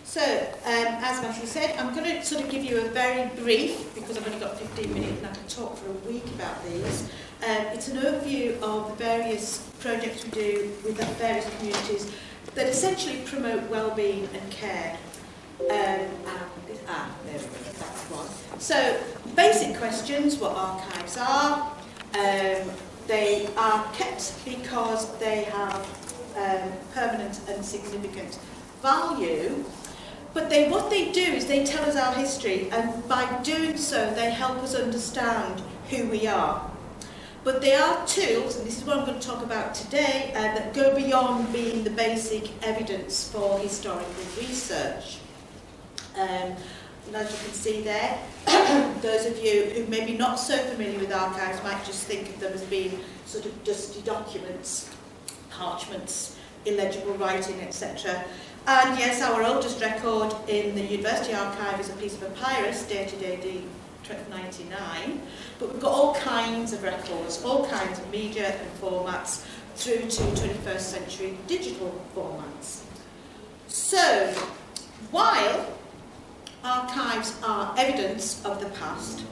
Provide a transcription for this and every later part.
So, as Matthew said, I'm going to sort of give you a very brief, because I've only got 15 minutes and I can talk for a week about these. It's an overview of the various projects we do with the various communities that essentially promote wellbeing and care. There we go, that's one. So, basic questions: what archives are. They are kept because they have permanent and significant value. But what they do is they tell us our history, and by doing so they help us understand who we are. But they are tools, and this is what I'm going to talk about today, that go beyond being the basic evidence for historical research. And as you can see there, those of you who may be not so familiar with archives might just think of them as being sort of dusty documents, parchments, illegible writing, etc. And yes, our oldest record in the University Archive is a piece of papyrus dated AD 1299, but we've got all kinds of records, all kinds of media and formats, through to 21st century digital formats. So, while archives are evidence of the past,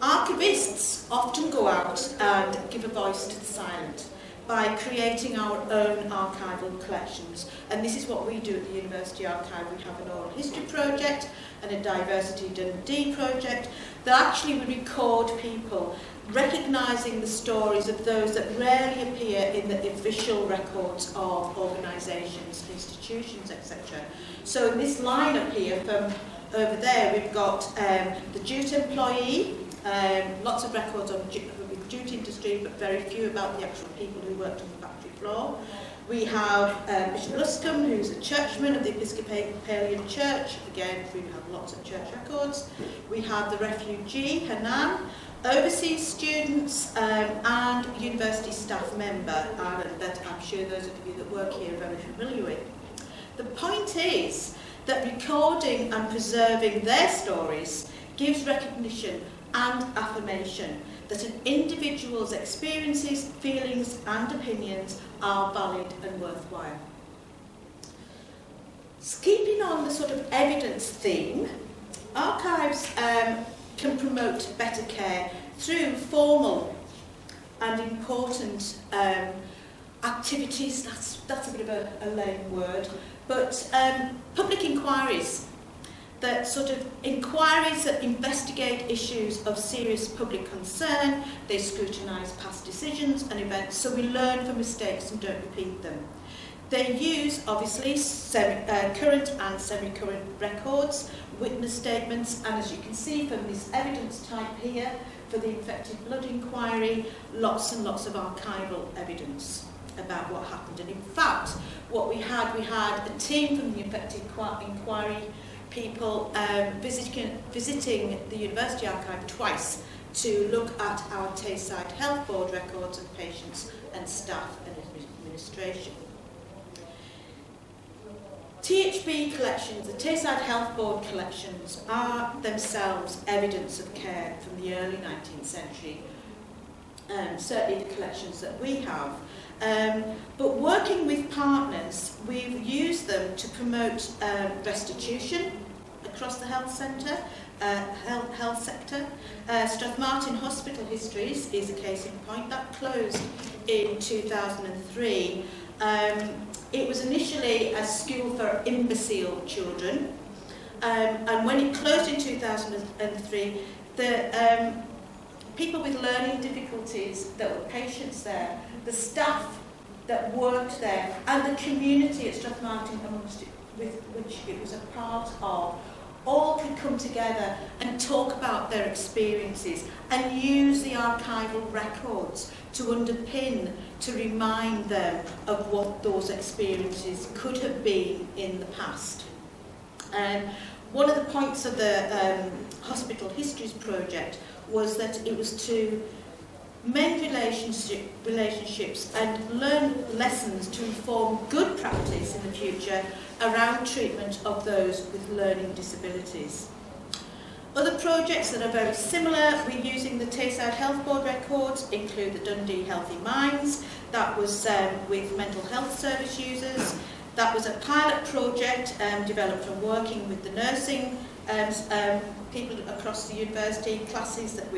archivists often go out and give a voice to the silent by creating our own archival collections. And this is what we do at the University Archive. We have an oral history project and a Diversity Dundee project that actually we record people, recognising the stories of those that rarely appear in the official records of organisations, institutions, etc. So in this line up here from over there, we've got the jute employee, lots of records on jute industry, but very few about the actual people who worked on the factory floor. We have Bishop Luscombe, who's a churchman of the Episcopalian Church. Again, we have lots of church records. We have the refugee, Hanan, overseas students, and university staff member, that I'm sure those of you that work here are very familiar with. The point is that recording and preserving their stories gives recognition and affirmation that an individual's experiences, feelings and opinions are valid and worthwhile. Keeping on the sort of evidence theme, archives can promote better care through formal and important activities. That's a bit of a lame word, but public inquiries. That sort of inquiries that investigate issues of serious public concern. They scrutinise past decisions and events, so we learn from mistakes and don't repeat them. They use, obviously, current and semi-current records, witness statements, and as you can see from this evidence type here, for the infected blood inquiry, lots and lots of archival evidence about what happened. And in fact, what we had a team from the infected inquiry people visiting the University Archive twice to look at our Tayside Health Board records of patients and staff and administration. THB collections, the Tayside Health Board collections, are themselves evidence of care from the early 19th century, certainly the collections that we have. But working with partners, we've used them to promote restitution across the health sector. Strathmartin Hospital Histories is a case in point. That closed in 2003. It was initially a school for imbecile children, and when it closed in 2003, the people with learning difficulties that were patients there, the staff that worked there, and the community at Strathmartin, with which it was a part of, all could come together and talk about their experiences and use the archival records to underpin, to remind them of what those experiences could have been in the past. One of the points of the Hospital Histories project was that it was to mend relationships and learn lessons to inform good practice in the future around treatment of those with learning disabilities. Other projects that are very similar, we're using the Tayside Health Board records, include the Dundee Healthy Minds, that was with mental health service users. That was a pilot project developed from working with the nursing people across the university, classes that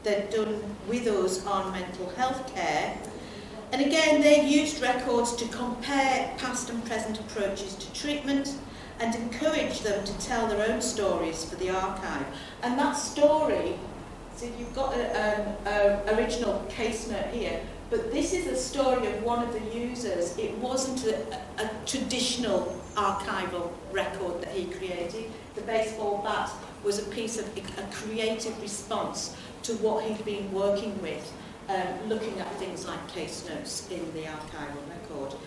they'd done with us on mental health care. And again, they used records to compare past and present approaches to treatment and encourage them to tell their own stories for the archive. And that story, so you've got an original case note here, but this is a story of one of the users. It wasn't a traditional archival record that he created. The baseball bat was a piece of a creative response to what he'd been working with, looking at things like case notes in the archival record.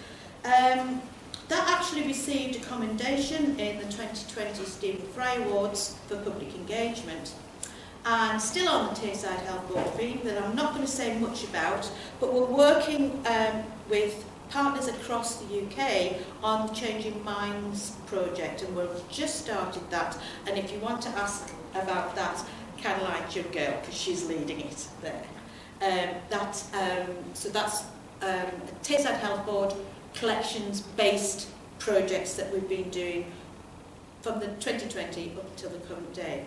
That actually received a commendation in the 2020 Stephen Fry Awards for Public Engagement, and still on the Tayside Health Board theme that I'm not going to say much about, but we're working with partners across the UK on the Changing Minds project, and we've just started that. And if you want to ask about that, Caroline's your girl, because she's leading it there. So that's a Tayside Health Board collections-based projects that we've been doing from the 2020 up until the current day.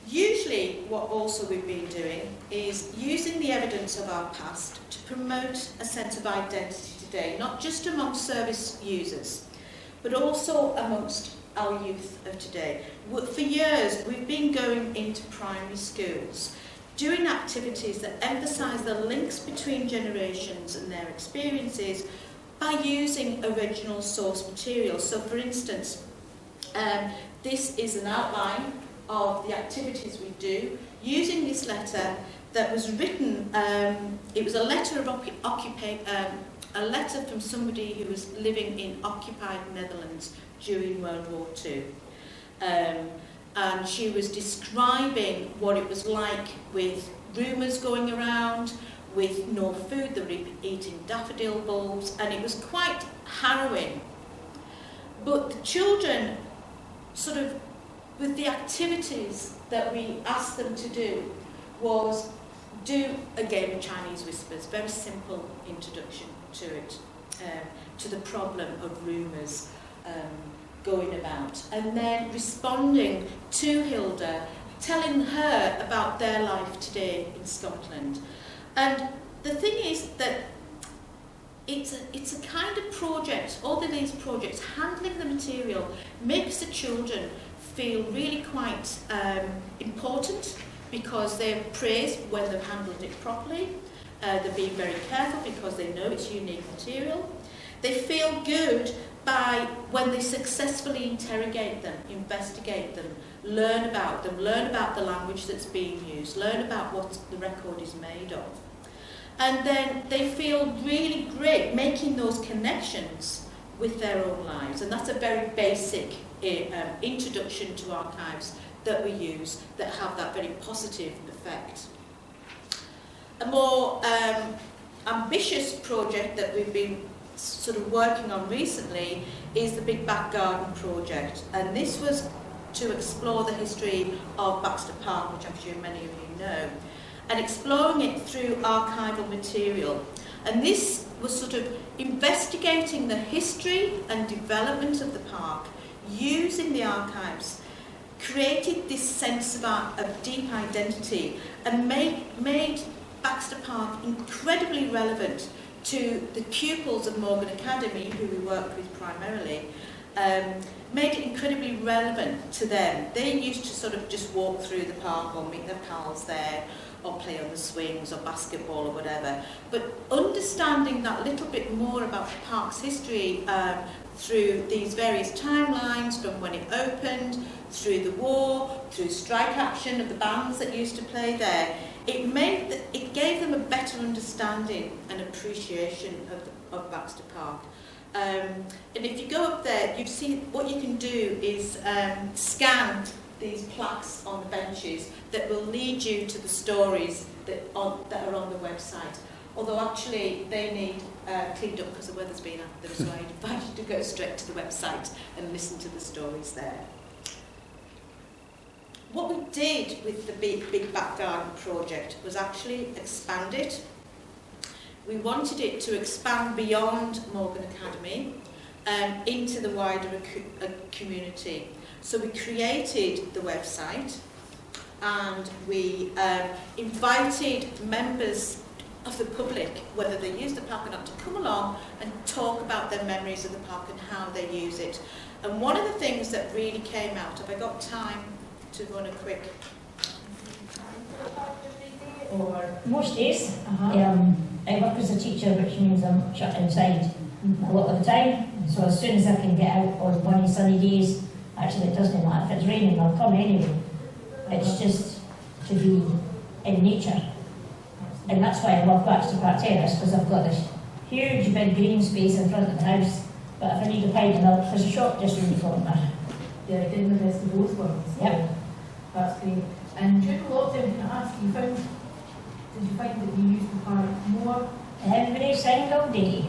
Usually what also we've been doing is using the evidence of our past to promote a sense of identity today, not just amongst service users, but also amongst our youth of today. For years we've been going into primary schools, doing activities that emphasise the links between generations and their experiences by using original source material. So for instance, this is an outline of the activities we do, using this letter that was written, it was a letter of a letter from somebody who was living in occupied Netherlands during World War II. And she was describing what it was like with rumours going around, with no food, they were eating daffodil bulbs, and it was quite harrowing. But the children sort of, with the activities that we asked them to do, was do a game of Chinese whispers, very simple introduction to it, to the problem of rumours going about, and then responding to Hilda, telling her about their life today in Scotland. And the thing is that it's a kind of project, all of these projects, handling the material makes the children feel really quite important, because they're praised when they've handled it properly. They're being very careful because they know it's unique material. They feel good by when they successfully interrogate them, investigate them, learn about the language that's being used, learn about what the record is made of. And then they feel really great making those connections with their own lives. And that's a very basic introduction to archives that we use that have that very positive effect. A more ambitious project that we've been sort of working on recently is the Big Back Garden project, and this was to explore the history of Baxter Park, which I'm sure many of you know, and exploring it through archival material. And this was sort of investigating the history and development of the park, using the archives, created this sense of deep identity, and made Baxter Park incredibly relevant to the pupils of Morgan Academy, who we work with primarily, made it incredibly relevant to them. They used to sort of just walk through the park or meet their pals there, or play on the swings or basketball or whatever. But understanding that little bit more about the park's history through these various timelines, from when it opened, through the war, through strike action of the bands that used to play there, it gave them a better understanding and appreciation of Baxter Park. And if you go up there, you'd see what you can do is scan these plaques on the benches that will lead you to the stories that are on the website. Although actually they need cleaned up because the weather's been after them, so I invite you to go straight to the website and listen to the stories there. What we did with the Big Back Garden project was actually expand it. we wanted it to expand beyond Morgan Academy into the wider community. So we created the website, and we invited members of the public, whether they use the park or not, to come along and talk about their memories of the park and how they use it. And one of the things that really came out, have I got time to run a quick? Or most days, I work as a teacher, which means I'm shut inside a lot of the time. So as soon as I can get out on one sunny days, actually it doesn't matter if it's raining, I'll come anyway. It's just to be in nature. And that's why I love Baxter Park Terrace, because I've got this huge big green space in front of the house. But if I need a pint of milk, there's a shop just around the corner. Yeah, I did the best of both worlds. Yep. That's great. And during lockdown, can I ask, did you find that you used the park more? Every single day.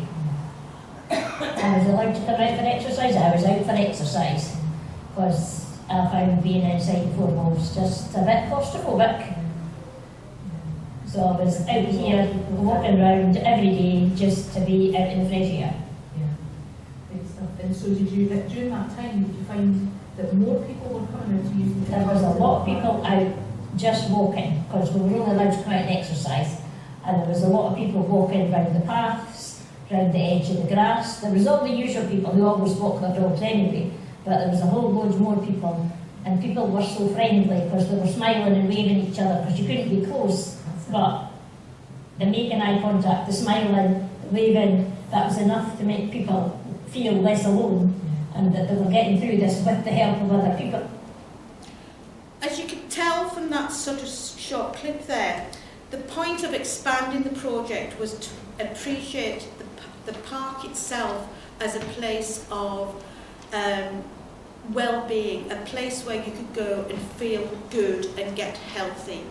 I was allowed to come out for exercise, I was out for exercise. Because I found being inside the four walls just a bit claustrophobic. So I was out here walking around every day just to be out in the fresh air. Yeah, great stuff. And so did you, during that time, did you find that more people were coming out to use the park? There was a lot of people out just walking, because we were only allowed to come out and exercise. And there was a lot of people walking around the paths, around the edge of the grass. There was all the usual people who always walk their dogs anyway, but there was a whole load more people. And people were so friendly because they were smiling and waving at each other because you couldn't be close. But the making eye contact, the smiling, the waving, that was enough to make people feel less alone and that they were getting through this with the help of other people. As you can tell from that sort of short clip there, the point of expanding the project was to appreciate the park itself as a place of well-being, a place where you could go and feel good and get healthy,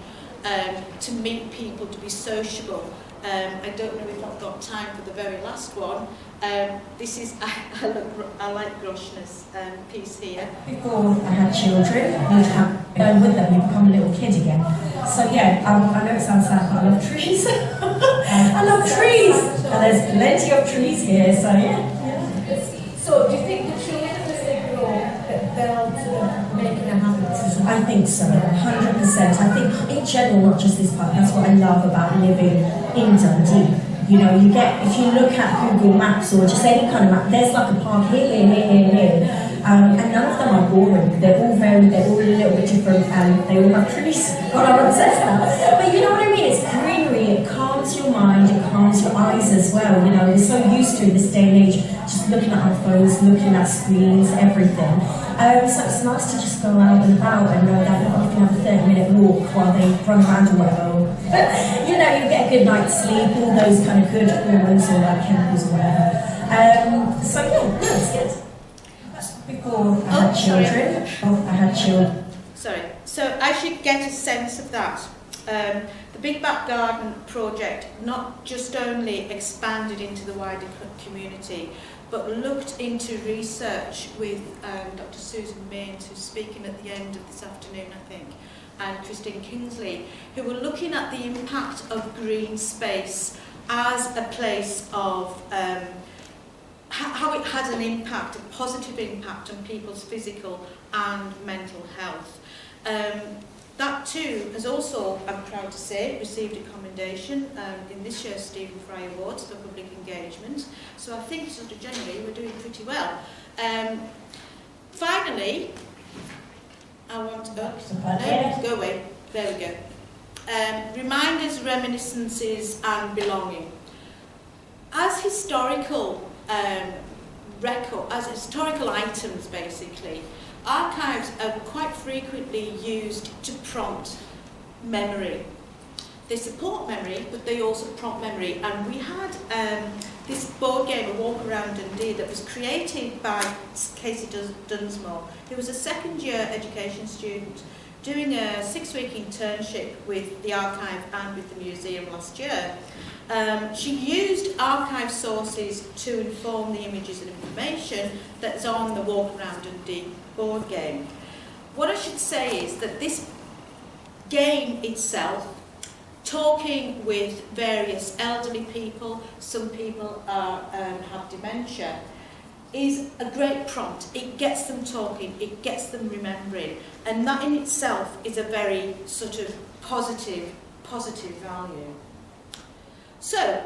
to meet people, to be sociable. I don't know if I've got time for the very last one. This is, I like Groshna's piece here. Before I had children, you'd have with them, you become a little kid again. So yeah, I know it sounds sad, but I love trees. I love trees! And there's plenty of trees here, so yeah. So do you think the children as they grow, that they'll sort of make it a habit? I think so, 100%. I think in general, not just this park, that's what I love about living in Dundee. You know, you get, if you look at Google Maps or just any kind of map, there's like a park here, and none of them are boring. They're all a little bit different, and they all have trees. God, I'm obsessed now. But you know what I mean? It's greenery, it calms your mind, it calms your eyes as well. You know, we're so used to in this day and age, just looking at our phones, looking at screens, everything. So it's nice to just go out and about and know that you can have a 30-minute walk while they run around or whatever. You know, you get a good night's sleep, all those kind of good hormones or like chemicals or whatever. So yeah, no, it's good. Before I had children. Sorry. So as you get a sense of that, the Big Back Garden project not just only expanded into the wider community, but looked into research with Dr. Susan Mains, who's speaking at the end of this afternoon, I think, and Christine Kingsley, who were looking at the impact of green space as a place of how it had an impact, a positive impact on people's physical and mental health. That too has also, I'm proud to say, received a commendation in this year's Stephen Fry Awards for public engagement. So I think sort of generally we're doing pretty well. Finally, I want to go away. There we go. Reminders, reminiscences and belonging. As historical as historical items basically, archives are quite frequently used to prompt memory. They support memory, but they also prompt memory. And we had this board game, A Walk Around Dundee, that was created by Casey Dunsmore, who was a second-year education student doing a 6-week internship with the archive and with the museum last year. She used archive sources to inform the images and information that's on the Walk Around Dundee board game. What I should say is that this game itself talking with various elderly people, some people have dementia, is a great prompt. It gets them talking, it gets them remembering, and that in itself is a very sort of positive value. So,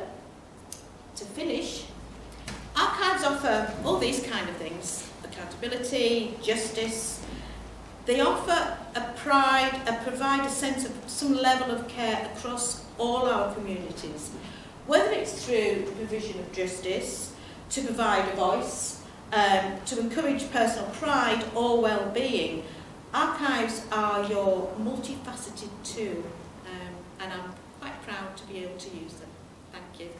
to finish, archives offer all these kind of things: accountability, justice. They offer provide a sense of some level of care across all our communities, whether it's through the provision of justice, to provide a voice, to encourage personal pride or well-being. Archives are your multifaceted tool, and I'm quite proud to be able to use them. Thank you.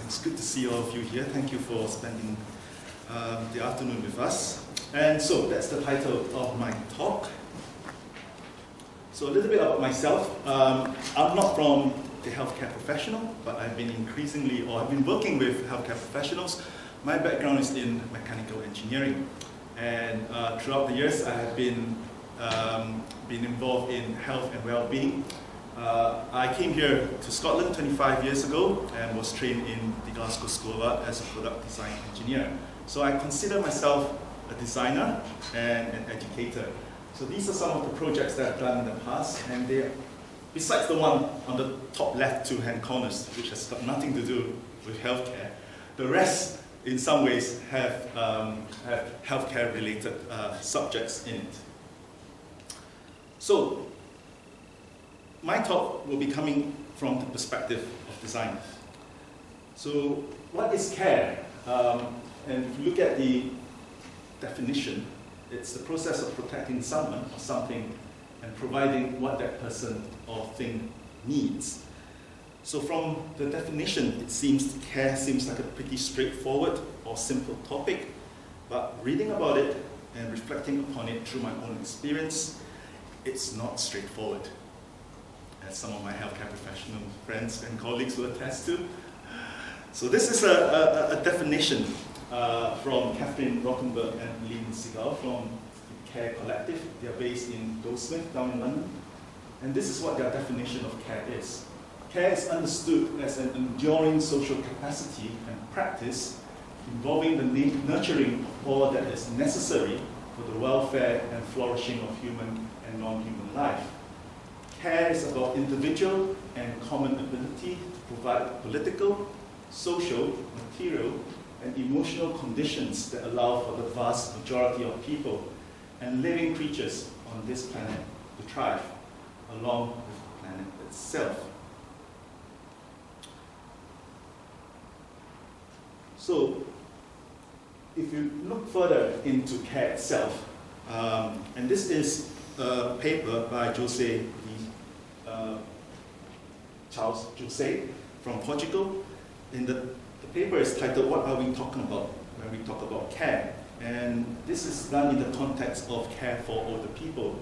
It's good to see all of you here. Thank you for spending the afternoon with us. And so that's the title of my talk. So a little bit about myself. I'm not from the healthcare professional, but I've been working with healthcare professionals. My background is in mechanical engineering, and throughout the years I have been involved in health and well-being. I came here to Scotland 25 years ago and was trained in the Glasgow School of Art as a product design engineer. So I consider myself a designer and an educator. So these are some of the projects that I've done in the past, and they're, besides the one on the top left two-hand corners, which has got nothing to do with healthcare, the rest in some ways have healthcare-related subjects in it. So my talk will be coming from the perspective of design. So what is care? And if you look at the definition, it's the process of protecting someone or something and providing what that person or thing needs. So from the definition, care seems like a pretty straightforward or simple topic, but reading about it and reflecting upon it through my own experience, it's not straightforward, as some of my healthcare professional friends and colleagues will attest to. So this is a definition from Catherine Rothenberg and Lynn Seagal from the Care Collective. They are based in Goldsmith, down in London. And this is what their definition of care is. Care is understood as an enduring social capacity and practice involving the nurturing of all that is necessary for the welfare and flourishing of human and non-human life. Care is about individual and common ability to provide political, social, material, and emotional conditions that allow for the vast majority of people and living creatures on this planet to thrive, along with the planet itself. So, if you look further into care itself, and this is a paper by Charles José from Portugal. And the paper is titled, "What Are We Talking About When We Talk About Care?" And this is done in the context of care for older people.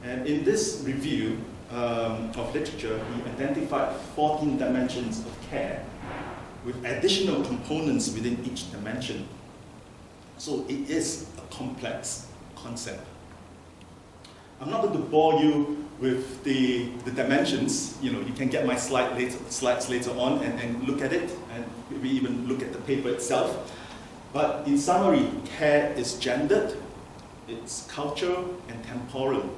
And in this review of literature, he identified 14 dimensions of care with additional components within each dimension. So it is a complex concept. I'm not going to bore you with the dimensions. You can get my slides later on and look at it, and maybe even look at the paper itself. But in summary, care is gendered, it's cultural and temporal.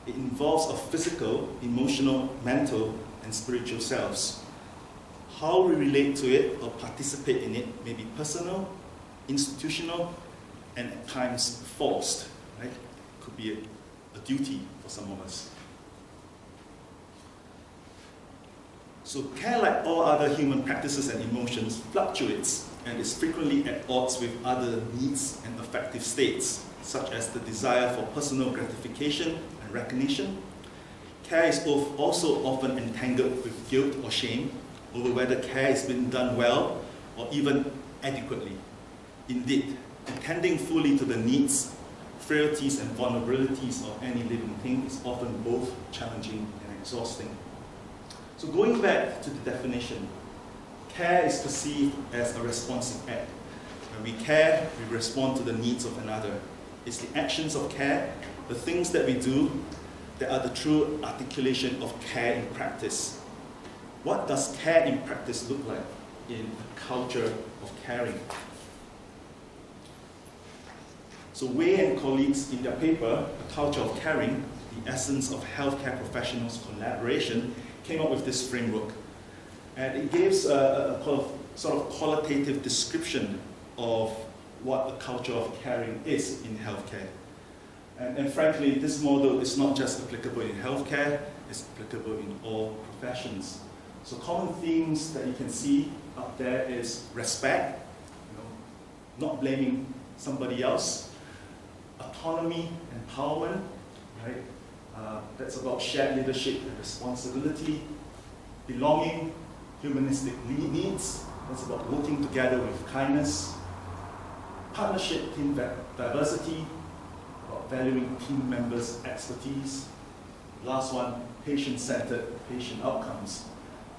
It involves our physical, emotional, mental, and spiritual selves. How we relate to it or participate in it may be personal, institutional, and at times forced. Right? Could be a duty for some of us. So care, like all other human practices and emotions, fluctuates and is frequently at odds with other needs and affective states, such as the desire for personal gratification and recognition. Care is also often entangled with guilt or shame over whether care is being done well or even adequately. Indeed, attending fully to the needs, frailties, and vulnerabilities of any living thing is often both challenging and exhausting. So going back to the definition, care is perceived as a responsive act When we care, we respond to the needs of another. It's the actions of care, the things that we do, that are the true articulation of care in practice. What does care in practice look like in a culture of caring? So Wei and colleagues in their paper, A Culture of Caring, the Essence of Healthcare Professionals' Collaboration, came up with this framework. And it gives a sort of qualitative description of what a culture of caring is in healthcare. And frankly, this model is not just applicable in healthcare, it's applicable in all professions. So common themes that you can see up there is respect, not blaming somebody else, autonomy, empowerment, right? That's about shared leadership and responsibility, belonging, humanistic needs, that's about working together with kindness, partnership, team diversity, about valuing team members' expertise. Last one, patient-centered, patient outcomes,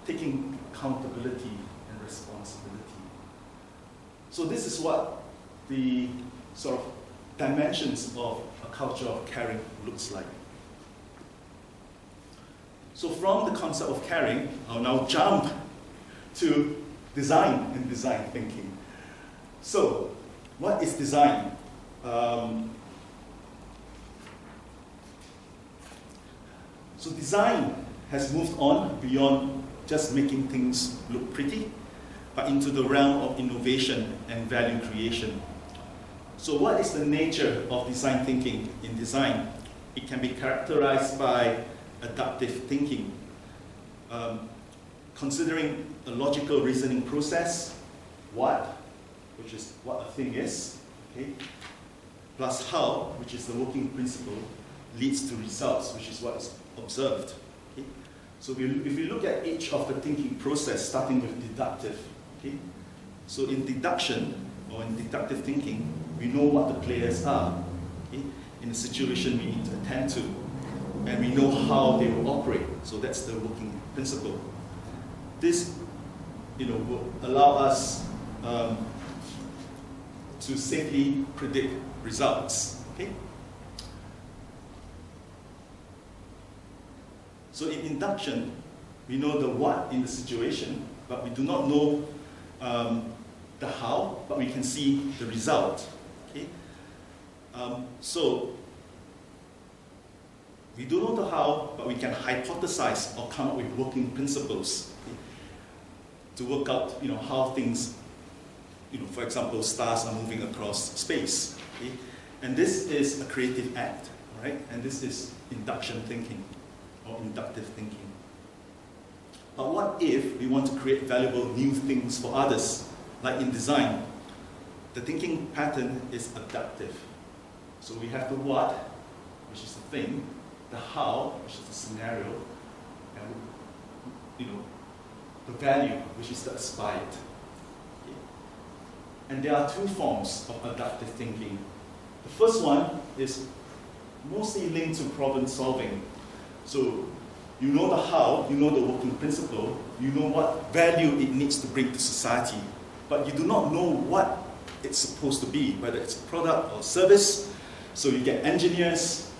taking accountability and responsibility. So this is what the sort of dimensions of a culture of caring looks like. So from the concept of caring, I'll now jump to design and design thinking. So, what is design? So design has moved on beyond just making things look pretty, but into the realm of innovation and value creation. So what is the nature of design thinking in design? It can be characterized by adaptive thinking, considering a logical reasoning process, what, which is what a thing is, okay, plus how, which is the working principle, leads to results, which is what is observed. Okay? So if we look at each of the thinking process, starting with deductive, okay? So in deduction, or in deductive thinking, we know what the players are, okay? In a situation we need to attend to, and we know how they will operate. So that's the working principle. This, will allow us to safely predict results. Okay. So in induction, we know the what in the situation, but we do not know the how, but we can see the result. Okay. So we don't know the how, but we can hypothesize or come up with working principles, okay, to work out, how things, for example, stars are moving across space. Okay? And this is a creative act, right? And this is induction thinking or inductive thinking. But what if we want to create valuable new things for others, like in design? The thinking pattern is adaptive. So we have the what, which is the thing, the how, which is the scenario, and the value, which is the aspired. Okay. And there are two forms of adaptive thinking. The first one is mostly linked to problem solving. So you know the how, you know the working principle, you know what value it needs to bring to society, but you do not know what it's supposed to be, whether it's a product or service. So you get engineers,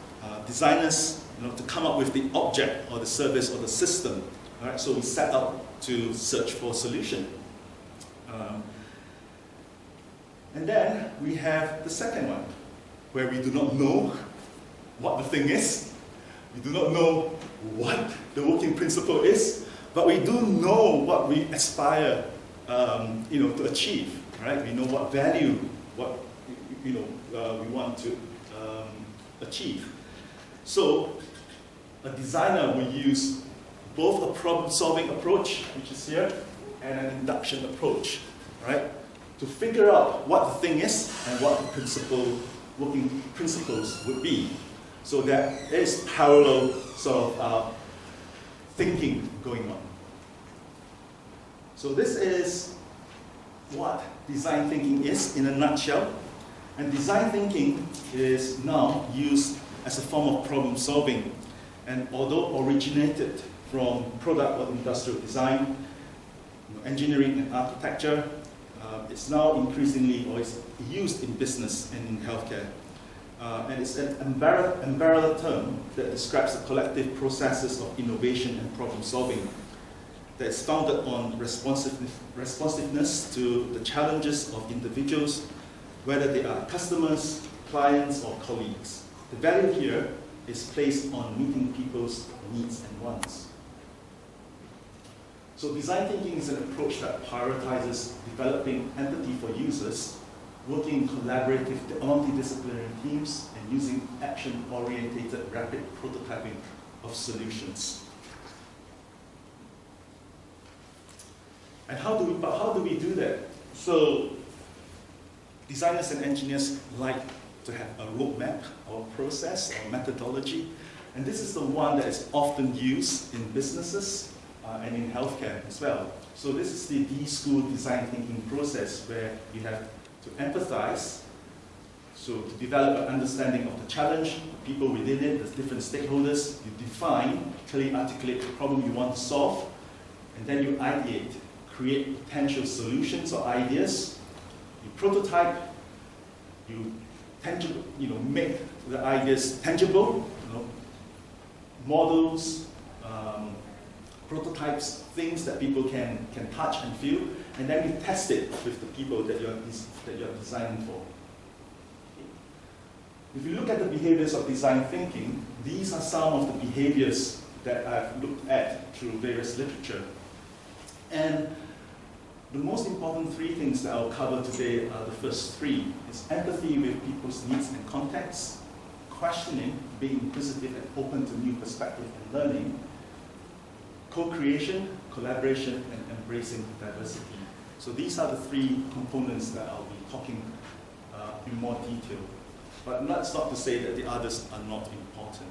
designers, to come up with the object or the service or the system. All right? So we set out to search for a solution. And then we have the second one, where we do not know what the thing is. We do not know what the working principle is, but we do know what we aspire to achieve. Right? We know what value, what we want to achieve. So a designer will use both a problem-solving approach, which is here, and an induction approach, right? To figure out what the thing is and what the working principles would be. So there is parallel sort of thinking going on. So this is what design thinking is in a nutshell. And design thinking is now used as a form of problem solving. And although originated from product or industrial design, engineering and architecture, it's now increasingly, or it's used in business and in healthcare. And it's an umbrella term that describes the collective processes of innovation and problem solving that is founded on responsiveness to the challenges of individuals, whether they are customers, clients, or colleagues. The value here is placed on meeting people's needs and wants. So design thinking is an approach that prioritizes developing empathy for users, working in collaborative multidisciplinary teams, and using action-oriented rapid prototyping of solutions. And how do we do that? So designers and engineers like to have a roadmap or process or methodology, and this is the one that is often used in businesses and in healthcare as well. So this is the D-School design thinking process, where you have to empathize, so to develop an understanding of the challenge, the people within it, the different stakeholders. You define, clearly articulate the problem you want to solve, and then you ideate, create potential solutions or ideas. You prototype, you make the ideas tangible, models, prototypes, things that people can touch and feel, and then you test it with the people that you're designing for. If you look at the behaviors of design thinking, these are some of the behaviors that I've looked at through various literature. And the most important three things that I'll cover today are the first three. It's empathy with people's needs and contexts, questioning, being inquisitive and open to new perspective and learning, co-creation, collaboration, and embracing diversity. So these are the three components that I'll be talking in more detail. But that's not to say that the others are not important.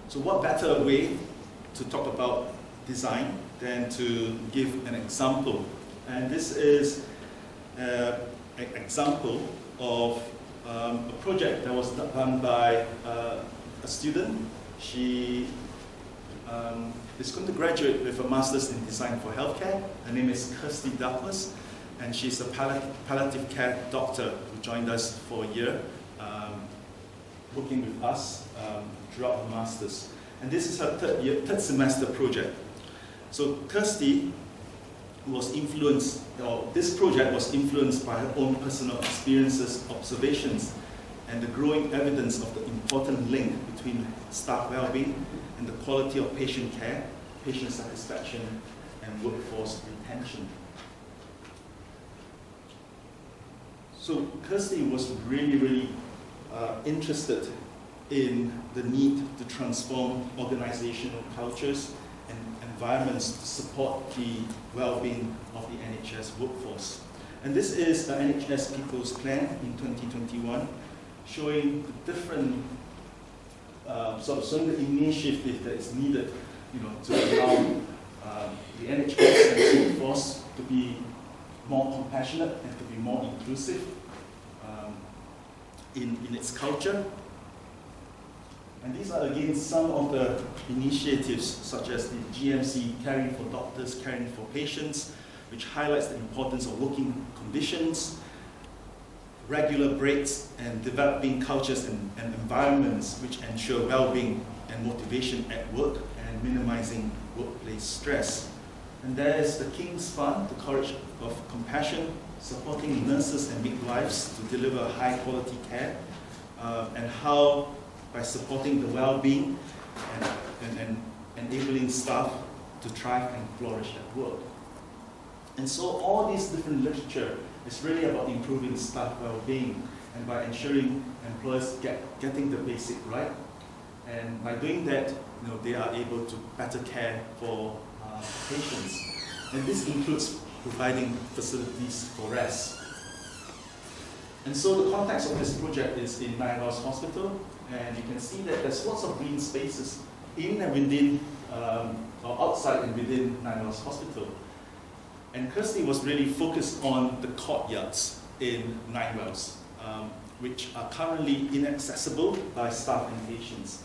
So what better way to talk about design than to give an example? And this is an example of a project that was done by a student. She is going to graduate with a master's in design for healthcare. Her name is Kirsty Douglas, and she's a palliative care doctor who joined us for a year, working with us throughout her master's. And this is her third semester project. So Kirsty was influenced, or this project was influenced by her own personal experiences, observations, and the growing evidence of the important link between staff well-being and the quality of patient care, patient satisfaction, and workforce retention. So Kirsty was really interested in the need to transform organizational cultures and environments to support the well-being of the NHS workforce. And this is the NHS People's Plan in 2021, showing the different showing the initiative that is needed, to allow the NHS and the workforce to be more compassionate and to be more inclusive in its culture. And these are again some of the initiatives, such as the GMC Caring for Doctors, Caring for Patients, which highlights the importance of working conditions, regular breaks, and developing cultures and environments which ensure well-being and motivation at work, and minimizing workplace stress. And there is the King's Fund, the Courage of Compassion, supporting nurses and midwives to deliver high-quality care, and how, by supporting the well-being and enabling staff to thrive and flourish at work. And so all these different literature is really about improving staff well-being, and by ensuring employers getting the basic right. And by doing that, they are able to better care for patients. And this includes providing facilities for rest. And so the context of this project is in Nine Wells Hospital, and you can see that there's lots of green spaces in and within, or outside and within Nine Wells Hospital. And Kirsty was really focused on the courtyards in Nine Wells, which are currently inaccessible by staff and patients.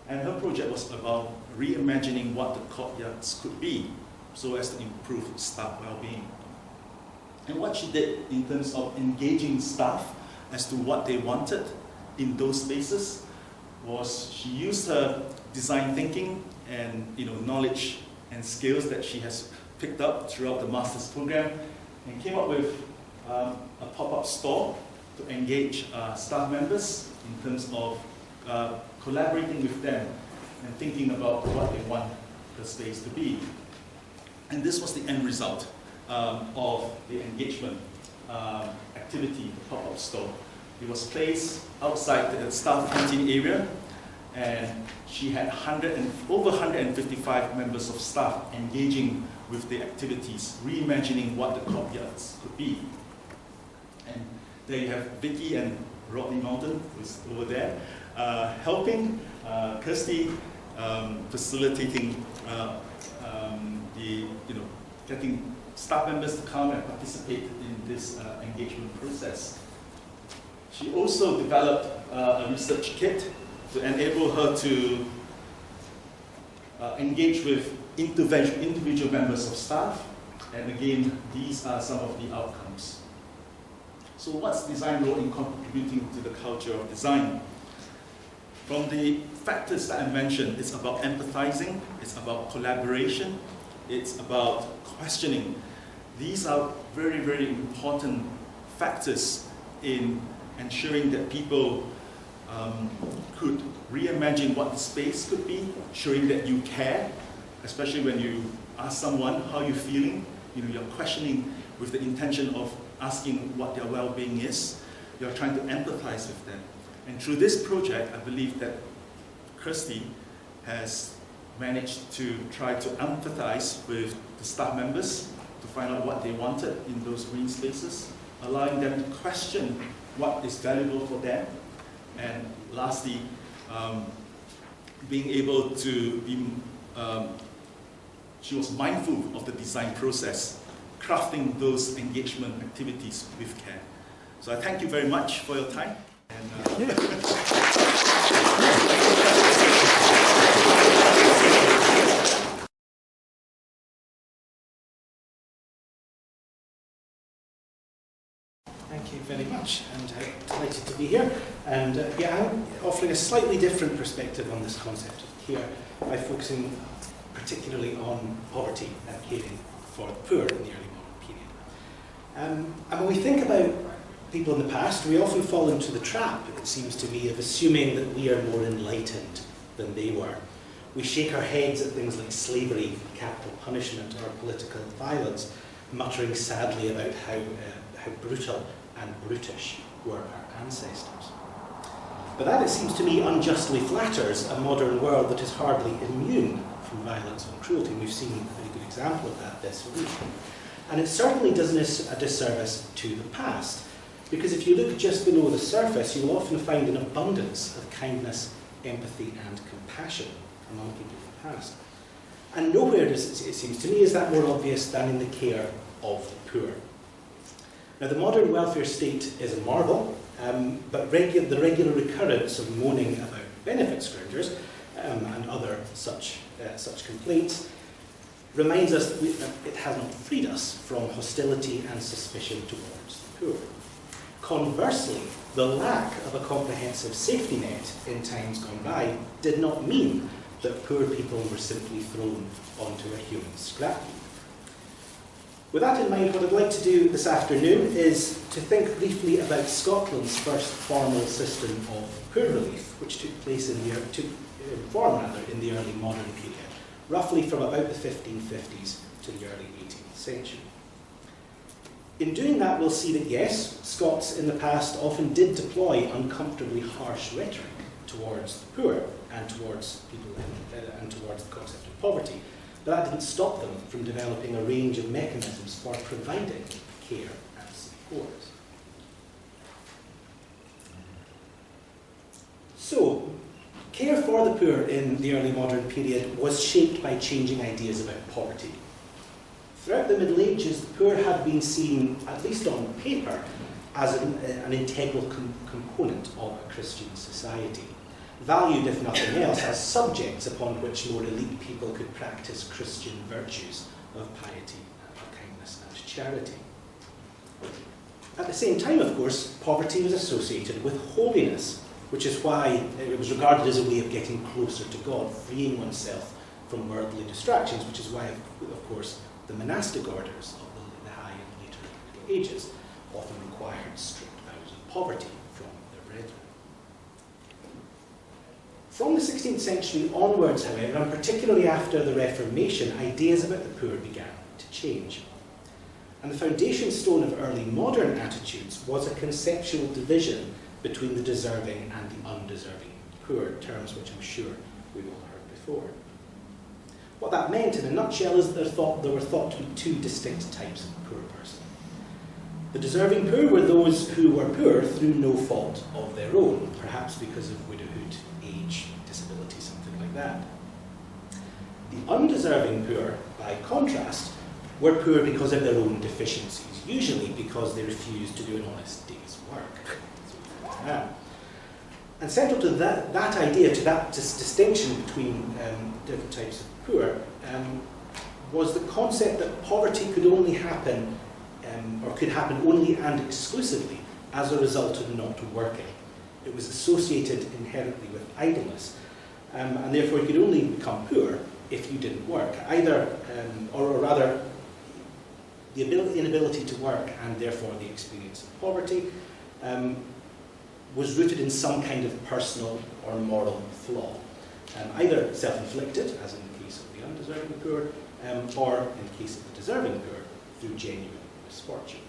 And her project was about reimagining what the courtyards could be so as to improve staff well-being. And what she did in terms of engaging staff as to what they wanted in those spaces was she used her design thinking and knowledge and skills that she has picked up throughout the master's program and came up with a pop-up store to engage staff members in terms of collaborating with them and thinking about what they want the space to be. And this was the end result of the engagement activity, the pop-up store. It was placed outside the staff canteen area, and she had over 155 members of staff engaging with the activities, reimagining what the courtyards could be. And there you have Vicky and Rodney Mountain, who's over there, helping, Kirsty facilitating getting staff members to come and participate in this engagement process. She also developed a research kit to enable her to engage with individual members of staff. And again, these are some of the outcomes. So what's design role in contributing to the culture of design? From the factors that I mentioned, it's about empathizing, it's about collaboration, it's about questioning. These are very, very important factors in ensuring that people could reimagine what the space could be, showing that you care, especially when you ask someone how you're feeling. You're questioning with the intention of asking what their well-being is. You're trying to empathize with them. And through this project, I believe that Kirsty has managed to try to empathize with the staff members to find out what they wanted in those green spaces, allowing them to question what is valuable for them, and lastly, being able to be, she was mindful of the design process, crafting those engagement activities with care. So I thank you very much for your time. And, Thank you very much, and delighted to be here. And I'm offering a slightly different perspective on this concept of care by focusing particularly on poverty and caring for the poor in the early modern period. And when we think about people in the past, we often fall into the trap, it seems to me, of assuming that we are more enlightened than they were. We shake our heads at things like slavery, capital punishment, or political violence, muttering sadly about how brutal and brutish were our ancestors. But that, it seems to me, unjustly flatters a modern world that is hardly immune from violence and cruelty. We've seen a very good example of that this week. And it certainly does a disservice to the past, because if you look just below the surface, you'll often find an abundance of kindness, empathy, and compassion among people of the past. And nowhere does it seems to me, is that more obvious than in the care of the poor. Now, the modern welfare state is a marvel, but the regular recurrence of moaning about benefit scroungers and other such complaints reminds us that it has not freed us from hostility and suspicion towards the poor. Conversely, the lack of a comprehensive safety net in times gone by did not mean that poor people were simply thrown onto a human scrap heap. With that in mind, what I'd like to do this afternoon is to think briefly about Scotland's first formal system of poor relief, which took form in the early modern period, roughly from about the 1550s to the early 18th century. In doing that, we'll see that yes, Scots in the past often did deploy uncomfortably harsh rhetoric towards the poor and towards people and towards the concept of poverty. But that didn't stop them from developing a range of mechanisms for providing care and support. So, care for the poor in the early modern period was shaped by changing ideas about poverty. Throughout the Middle Ages, the poor had been seen, at least on paper, as an integral component of a Christian society. valued, if nothing else, as subjects upon which more elite people could practice Christian virtues of piety, kindness and charity. At the same time, of course, poverty was associated with holiness, which is why it was regarded as a way of getting closer to God, freeing oneself from worldly distractions, which is why, of course, the monastic orders of the High and later Middle Ages often required strict vows of poverty from their brethren. From the 16th century onwards, however, and particularly after the Reformation, ideas about the poor began to change. And the foundation stone of early modern attitudes was a conceptual division between the deserving and the undeserving poor, terms which I'm sure we've all heard before. What that meant, in a nutshell, is that there were thought to be two distinct types of poor person. The deserving poor were those who were poor through no fault of their own, perhaps because of widowhood, age, disability, something like that. The undeserving poor, by contrast, were poor because of their own deficiencies, usually because they refused to do an honest day's work. And central to that idea, to that distinction between different types of poor, was the concept that poverty could only happen, or could happen only and exclusively as a result of not working. It was associated inherently with idleness, and therefore you could only become poor if you didn't work. Either, or rather, the inability to work and therefore the experience of poverty was rooted in some kind of personal or moral flaw, either self-inflicted, as in the case of the undeserving poor, or in the case of the deserving poor, through genuine misfortune.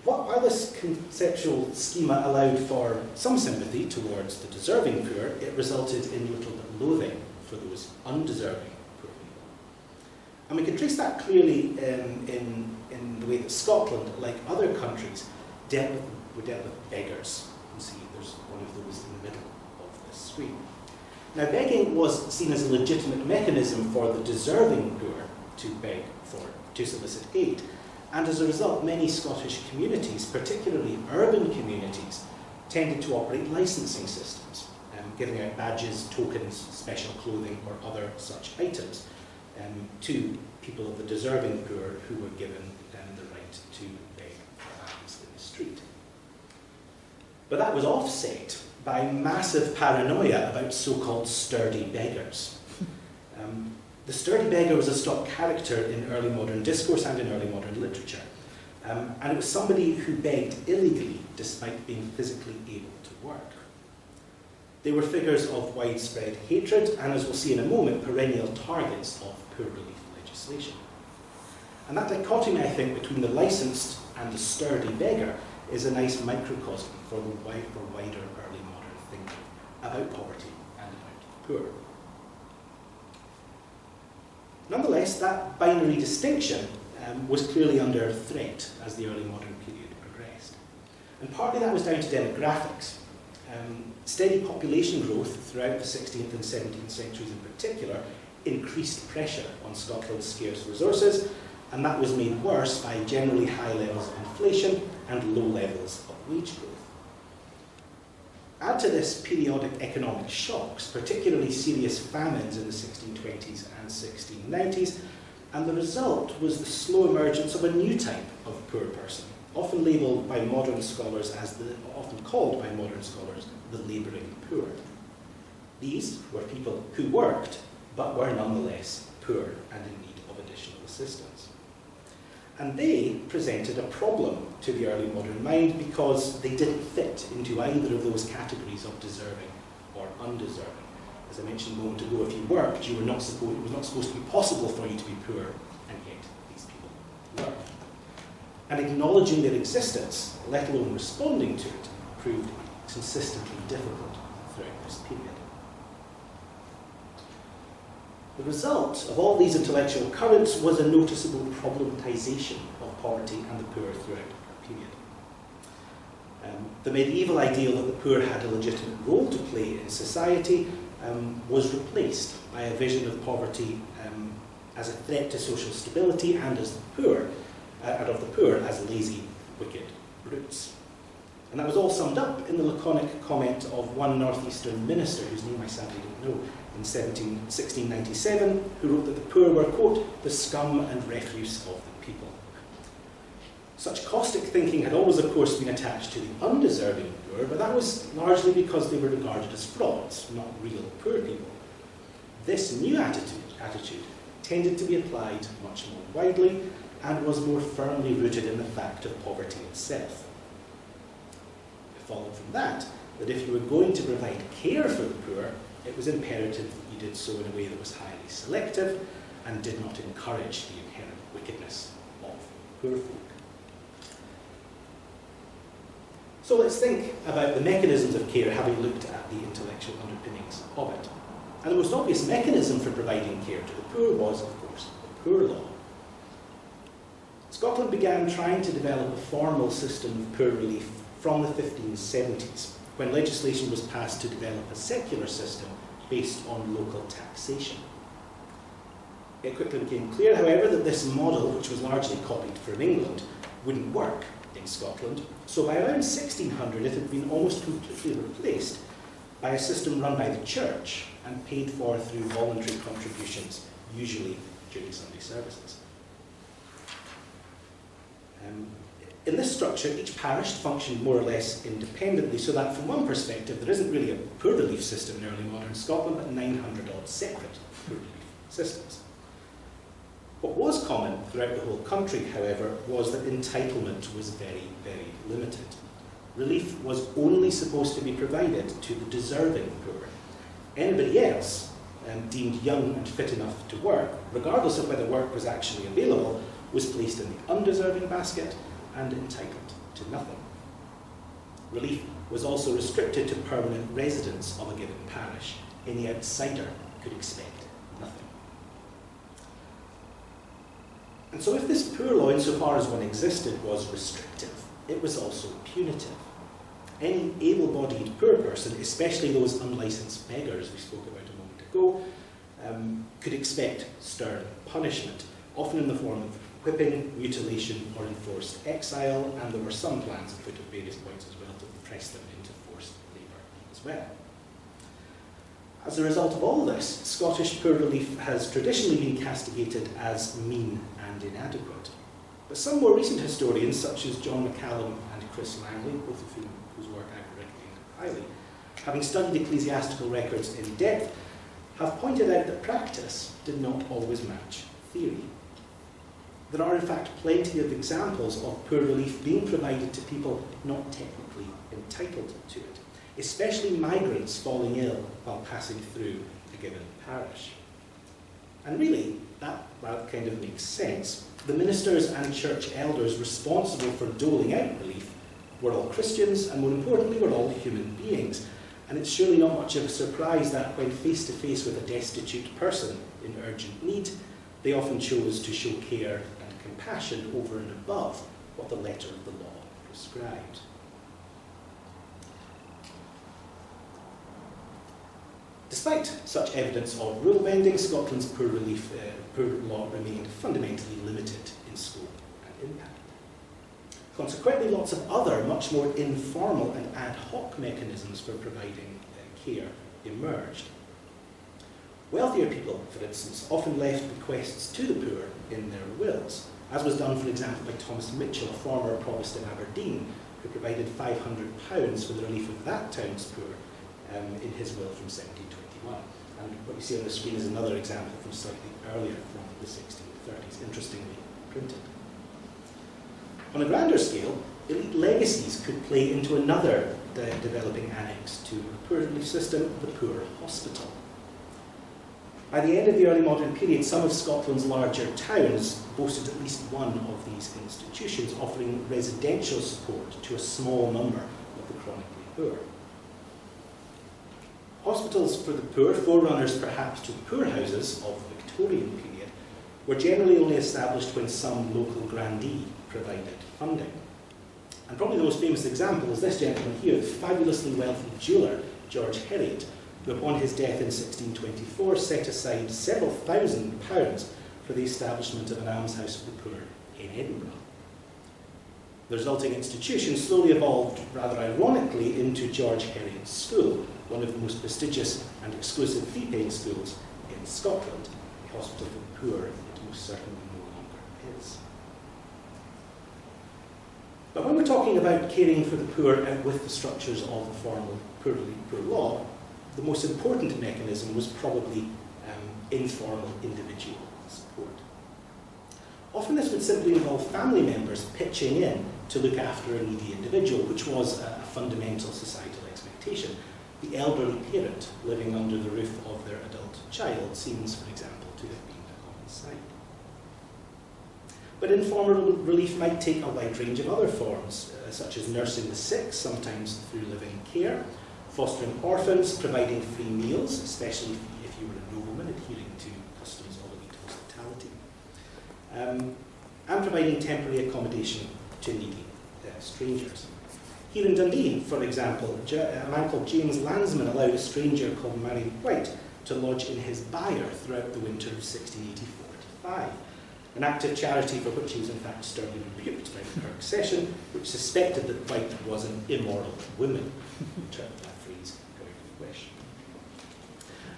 While this conceptual schema allowed for some sympathy towards the deserving poor, it resulted in little but loathing for those undeserving poor people. And we can trace that clearly in the way that Scotland, like other countries, dealt with beggars. You see, there's one of those in the middle of the screen. Now, begging was seen as a legitimate mechanism for the deserving poor to solicit aid. And as a result, many Scottish communities, particularly urban communities, tended to operate licensing systems, giving out badges, tokens, special clothing, or other such items to people of the deserving poor who were given the right to beg for alms in the street. But that was offset by massive paranoia about so-called sturdy beggars. The sturdy beggar was a stock character in early modern discourse and in early modern literature. And it was somebody who begged illegally despite being physically able to work. They were figures of widespread hatred and, as we'll see in a moment, perennial targets of poor relief legislation. And that dichotomy, I think, between the licensed and the sturdy beggar is a nice microcosm for wider early modern thinking about poverty and about the poor. Nonetheless, that binary distinction was clearly under threat as the early modern period progressed. And partly that was down to demographics. Steady population growth throughout the 16th and 17th centuries in particular increased pressure on Scotland's scarce resources, and that was made worse by generally high levels of inflation and low levels of wage growth. Add to this periodic economic shocks, particularly serious famines in the 1620s and 1690s, and the result was the slow emergence of a new type of poor person, often called by modern scholars the labouring poor. These were people who worked, but were nonetheless poor and in need of additional assistance. And they presented a problem to the early modern mind because they didn't fit into either of those categories of deserving or undeserving. As I mentioned a moment ago, if you worked, it was not supposed to be possible for you to be poor, and yet these people were. And acknowledging their existence, let alone responding to it, proved consistently difficult throughout this period. The result of all these intellectual currents was a noticeable problematization of poverty and the poor throughout our period. The medieval ideal that the poor had a legitimate role to play in society was replaced by a vision of poverty as a threat to social stability and of the poor as lazy, wicked brutes. And that was all summed up in the laconic comment of one northeastern minister, whose name I sadly don't know, in 1697, who wrote that the poor were, quote, the scum and refuse of the people. Such caustic thinking had always, of course, been attached to the undeserving poor, but that was largely because they were regarded as frauds, not real poor people. This new attitude tended to be applied much more widely and was more firmly rooted in the fact of poverty itself. It followed from that if you were going to provide care for the poor, it was imperative that you did so in a way that was highly selective and did not encourage the inherent wickedness of poor folk. So let's think about the mechanisms of care, having looked at the intellectual underpinnings of it. And the most obvious mechanism for providing care to the poor was, of course, the Poor Law. Scotland began trying to develop a formal system of poor relief from the 1570s, when legislation was passed to develop a secular system based on local taxation. It quickly became clear, however, that this model, which was largely copied from England, wouldn't work in Scotland, so by around 1600 it had been almost completely replaced by a system run by the church and paid for through voluntary contributions, usually during Sunday services. In this structure, each parish functioned more or less independently, so that from one perspective there isn't really a poor relief system in early modern Scotland, but 900 odd separate poor relief systems. What was common throughout the whole country, however, was that entitlement was very, very limited. Relief was only supposed to be provided to the deserving poor. Anybody else, deemed young and fit enough to work, regardless of whether work was actually available, was placed in the undeserving basket and entitled to nothing. Relief was also restricted to permanent residents of a given parish. Any outsider could expect nothing. And so if this poor law, insofar as one existed, was restrictive, it was also punitive. Any able-bodied poor person, especially those unlicensed beggars we spoke about a moment ago, could expect stern punishment, often in the form of whipping, mutilation, or enforced exile, and there were some plans afoot at various points as well to press them into forced labour as well. As a result of all this, Scottish poor relief has traditionally been castigated as mean and inadequate. But some more recent historians, such as John McCallum and Chris Langley, both of whose work I recommend highly, having studied ecclesiastical records in depth, have pointed out that practice did not always match theory. There are in fact plenty of examples of poor relief being provided to people not technically entitled to it, especially migrants falling ill while passing through a given parish. And really, that kind of makes sense. The ministers and church elders responsible for doling out relief were all Christians, and more importantly, were all human beings. And it's surely not much of a surprise that when face to face with a destitute person in urgent need, they often chose to show care and compassion over and above what the letter of the law prescribed. Despite such evidence of rule bending, Scotland's poor law remained fundamentally limited in scope and impact. Consequently, lots of other, much more informal and ad hoc mechanisms for providing care emerged. Wealthier people, for instance, often left bequests to the poor in their wills, as was done, for example, by Thomas Mitchell, a former provost in Aberdeen, who provided £500 for the relief of that town's poor in his will from 1721. And what you see on the screen is another example from slightly earlier, from the 1630s, interestingly printed. On a grander scale, elite legacies could play into another developing annex to the poor relief system, the poor hospital. By the end of the early modern period, some of Scotland's larger towns boasted at least one of these institutions, offering residential support to a small number of the chronically poor. Hospitals for the poor, forerunners perhaps to the poorhouses of the Victorian period, were generally only established when some local grandee provided funding. And probably the most famous example is this gentleman here, the fabulously wealthy jeweller, George Heriot, who upon his death in 1624 set aside several £1,000s for the establishment of an almshouse for the poor in Edinburgh. The resulting institution slowly evolved, rather ironically, into George Heriot's School, one of the most prestigious and exclusive fee-paying schools in Scotland. A hospital for the poor, it most certainly no longer is. But when we're talking about caring for the poor and with the structures of the formal poor law, the most important mechanism was probably informal individual support. Often this would simply involve family members pitching in to look after a needy individual, which was a fundamental societal expectation. The elderly parent living under the roof of their adult child seems, for example, to have been a common sight. But informal relief might take a wide range of other forms, such as nursing the sick, sometimes through living care, fostering orphans, providing free meals, especially if you were a nobleman adhering to customs of elite hospitality, and providing temporary accommodation to needy strangers. Here in Dundee, for example, a man called James Landsman allowed a stranger called Mary White to lodge in his byre throughout the winter of 1684-5, an act of charity for which he was in fact sternly rebuked by the Kirk Session, which suspected that White was an immoral woman. Interpret that phrase however you wish.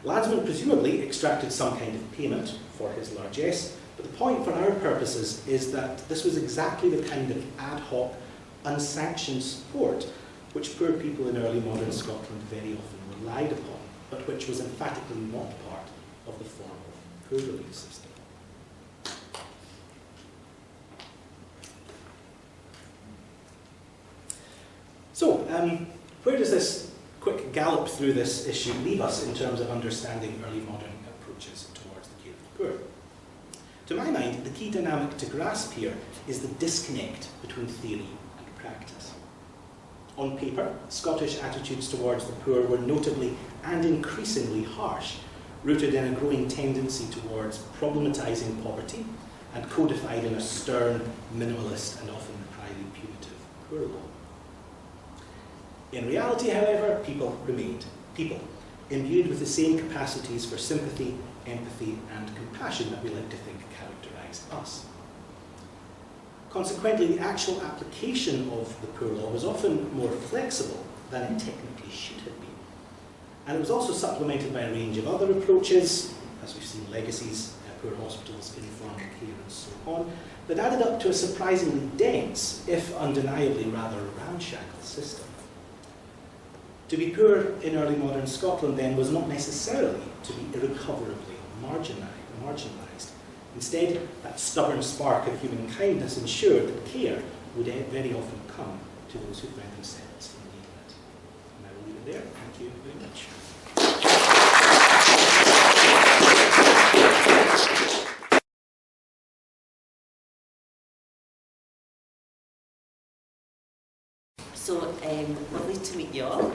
Landsman presumably extracted some kind of payment for his largesse, but the point for our purposes is that this was exactly the kind of ad hoc, unsanctioned support which poor people in early modern Scotland very often relied upon, but which was emphatically not part of the formal poor relief system. So, where does this quick gallop through this issue leave us in terms of understanding early modern approaches towards the care of the poor? To my mind, the key dynamic to grasp here is the disconnect between theory and practice. On paper, Scottish attitudes towards the poor were notably and increasingly harsh, rooted in a growing tendency towards problematising poverty and codified in a stern, minimalist and often highly punitive poor law. In reality, however, people remained people, imbued with the same capacities for sympathy, empathy, and compassion that we like to think characterise us. Consequently, the actual application of the poor law was often more flexible than it technically should have been. And it was also supplemented by a range of other approaches, as we've seen, legacies, poor hospitals, informal care, and so on, that added up to a surprisingly dense, if undeniably rather ramshackle system. To be poor in early modern Scotland, then, was not necessarily to be irrecoverably marginalised. Instead, that stubborn spark of human kindness ensured that care would very often come to those who found themselves in need of it. And I will leave it there. Thank you very much. So, lovely to meet you all.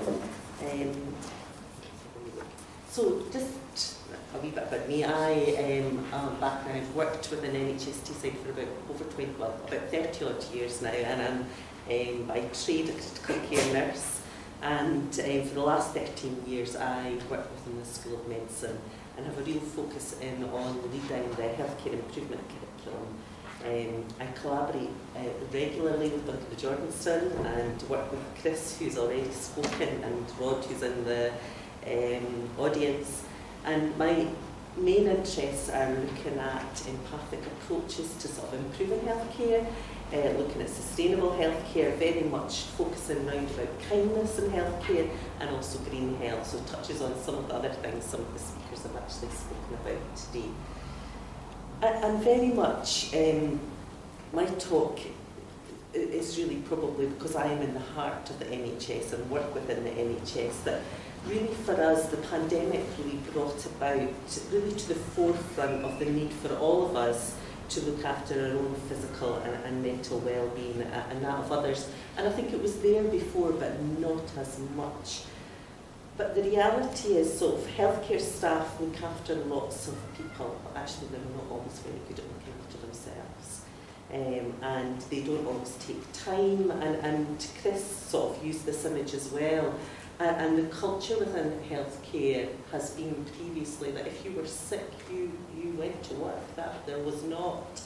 So, just a wee bit about me. I am background. I've worked within NHS Teesside for about 30 odd years now, and I'm by trade a critical care nurse. And for the last 13 years, I worked within the School of Medicine and have a real focus on leading the healthcare improvement curriculum. I collaborate regularly with Duncan the Jordanstone and work with Chris, who's already spoken, and Rod, who's in the audience. And my main interests are looking at empathic approaches to sort of improving healthcare, looking at sustainable healthcare, very much focusing round about kindness in healthcare, and also green health, so touches on some of the other things some of the speakers have actually spoken about today. And very much, my talk is really probably because I am in the heart of the NHS and work within the NHS, that really for us the pandemic really brought about, really to the forefront of the need for all of us to look after our own physical and mental well-being and that of others. And I think it was there before, but not as much. But the reality is, sort of, healthcare staff look after lots of people, but actually they're not always very good at looking after themselves. And they don't always take time. And Chris sort of used this image as well And the culture within healthcare has been previously that if you were sick, you went to work. That there was not,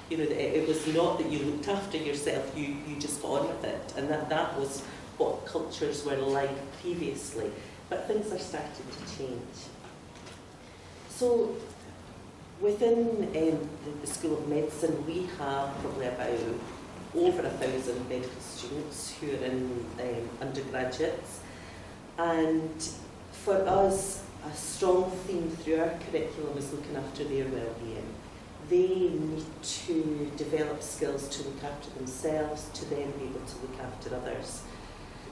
it was not that you looked after yourself. You just got on with it, and that was what cultures were like previously. But things are starting to change. So within the School of Medicine, we have probably about over 1,000 medical students who are in undergraduates. And for us, a strong theme through our curriculum is looking after their well-being. They need to develop skills to look after themselves, to then be able to look after others.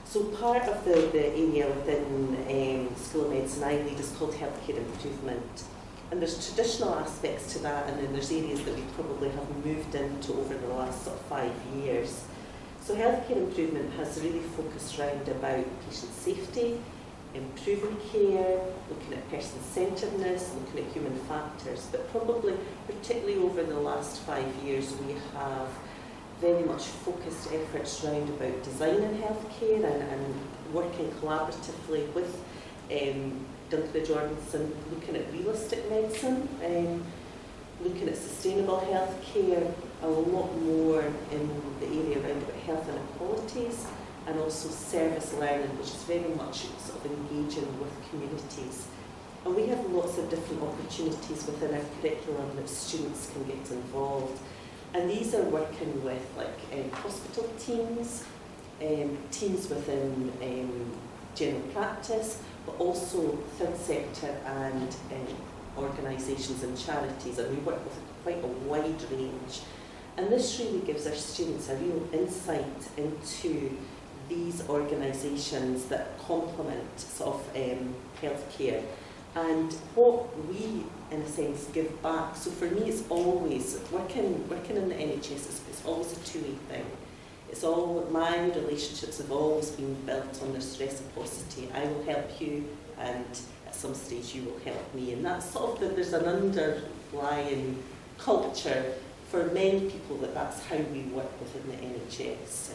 So part of the area within School of Medicine I lead is called healthcare improvement. And there's traditional aspects to that, and then there's areas that we probably have moved into over the last sort of 5 years. So healthcare improvement has really focused around about patient safety, improving care, looking at person-centredness, looking at human factors. But probably, particularly over the last 5 years, we have very much focused efforts around about designing healthcare and working collaboratively with Duncan and Jordanstone, looking at realistic medicine, looking at sustainable healthcare, a lot more in the area around about health inequalities, and also service learning, which is very much sort of engaging with communities. And we have lots of different opportunities within our curriculum that students can get involved. And these are working with hospital teams, teams within general practice, but also third sector and organisations and charities. And we work with quite a wide range. And this really gives our students a real insight into these organisations that complement sort of healthcare and what we, in a sense, give back. So for me, it's always, working in the NHS, it's always a two-way thing. It's all, my relationships have always been built on this reciprocity. I will help you, and at some stage you will help me. And that's sort of, there's an underlying culture for many people that's how we work within the NHS.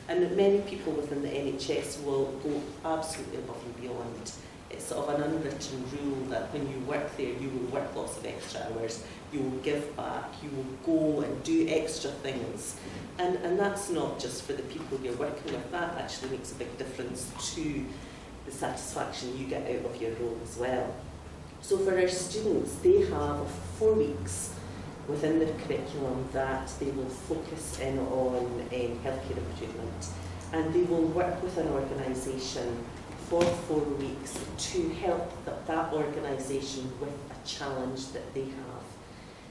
And many people within the NHS will go absolutely above and beyond. It's sort of an unwritten rule that when you work there, you will work lots of extra hours, you will give back, you will go and do extra things. And that's not just for the people you're working with, that actually makes a big difference to the satisfaction you get out of your role as well. So for our students, they have 4 weeks within the curriculum that they will focus in on healthcare improvement, and they will work with an organisation for 4 weeks to help that organisation with a challenge that they have.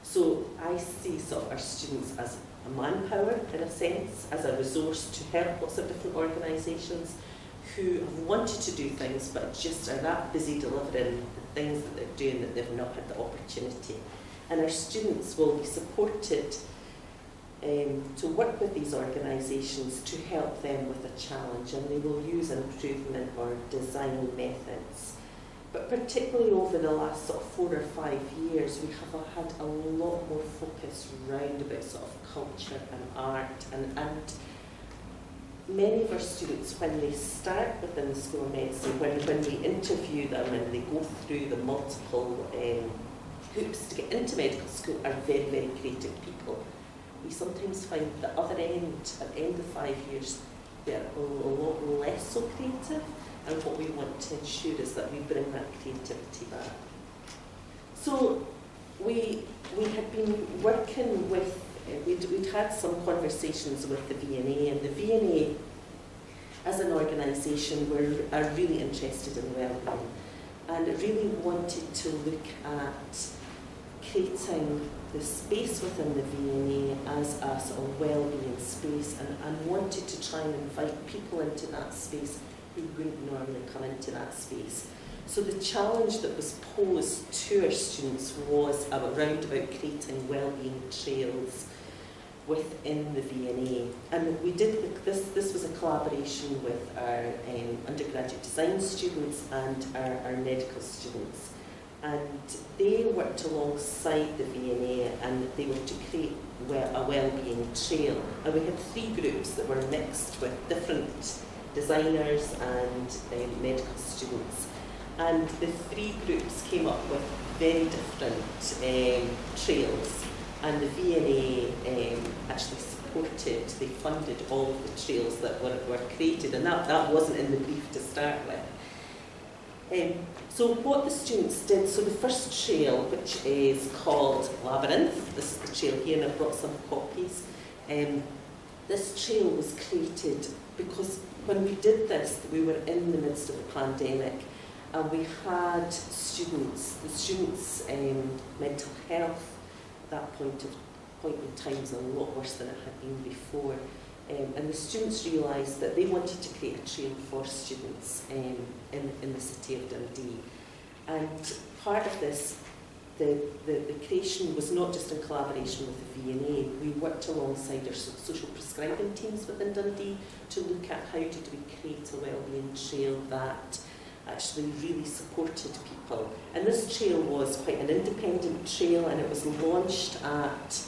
So I see sort of our students as a manpower, in a sense, as a resource to help lots of different organisations who have wanted to do things but just are that busy delivering the things that they're doing that they've not had the opportunity. And our students will be supported to work with these organisations to help them with a challenge, and they will use improvement or design methods. But particularly over the last sort of 4 or 5 years, we have had a lot more focus round about sort of culture and art, and many of our students, when they start within the School of Medicine, when we interview them and they go through the multiple hoops to get into medical school, are very, very creative people. We sometimes find the other end, at the end of 5 years, they're a lot less so creative, and what we want to ensure is that we bring that creativity back. So we had been working with, we'd had some conversations with the V&A, and the V&A as an organisation are really interested in wellbeing, and really wanted to look at creating the space within the V&A as a sort of wellbeing space, and wanted to try and invite people into that space who wouldn't normally come into that space. So the challenge that was posed to our students was around about creating wellbeing trails within the V&A. And we did this was a collaboration with our undergraduate design students and our medical students. And they worked alongside the V&A, and they were to create a wellbeing trail. And we had 3 groups that were mixed with different designers and medical students. And the three groups came up with very different trails, and the V&A actually supported, they funded all of the trails that were created, and that wasn't in the brief to start with. So what the students did, so the first trail, which is called Labyrinth, this is the trail here, and I've brought some copies. This trail was created because when we did this, we were in the midst of a pandemic, and we had students, the students' mental health at that point in time was a lot worse than it had been before. And the students realised that they wanted to create a trail for students in the city of Dundee. And part of this, the creation was not just in collaboration with the V&A. We worked alongside our social prescribing teams within Dundee to look at how did we create a wellbeing trail that actually really supported people. And this trail was quite an independent trail, and it was launched at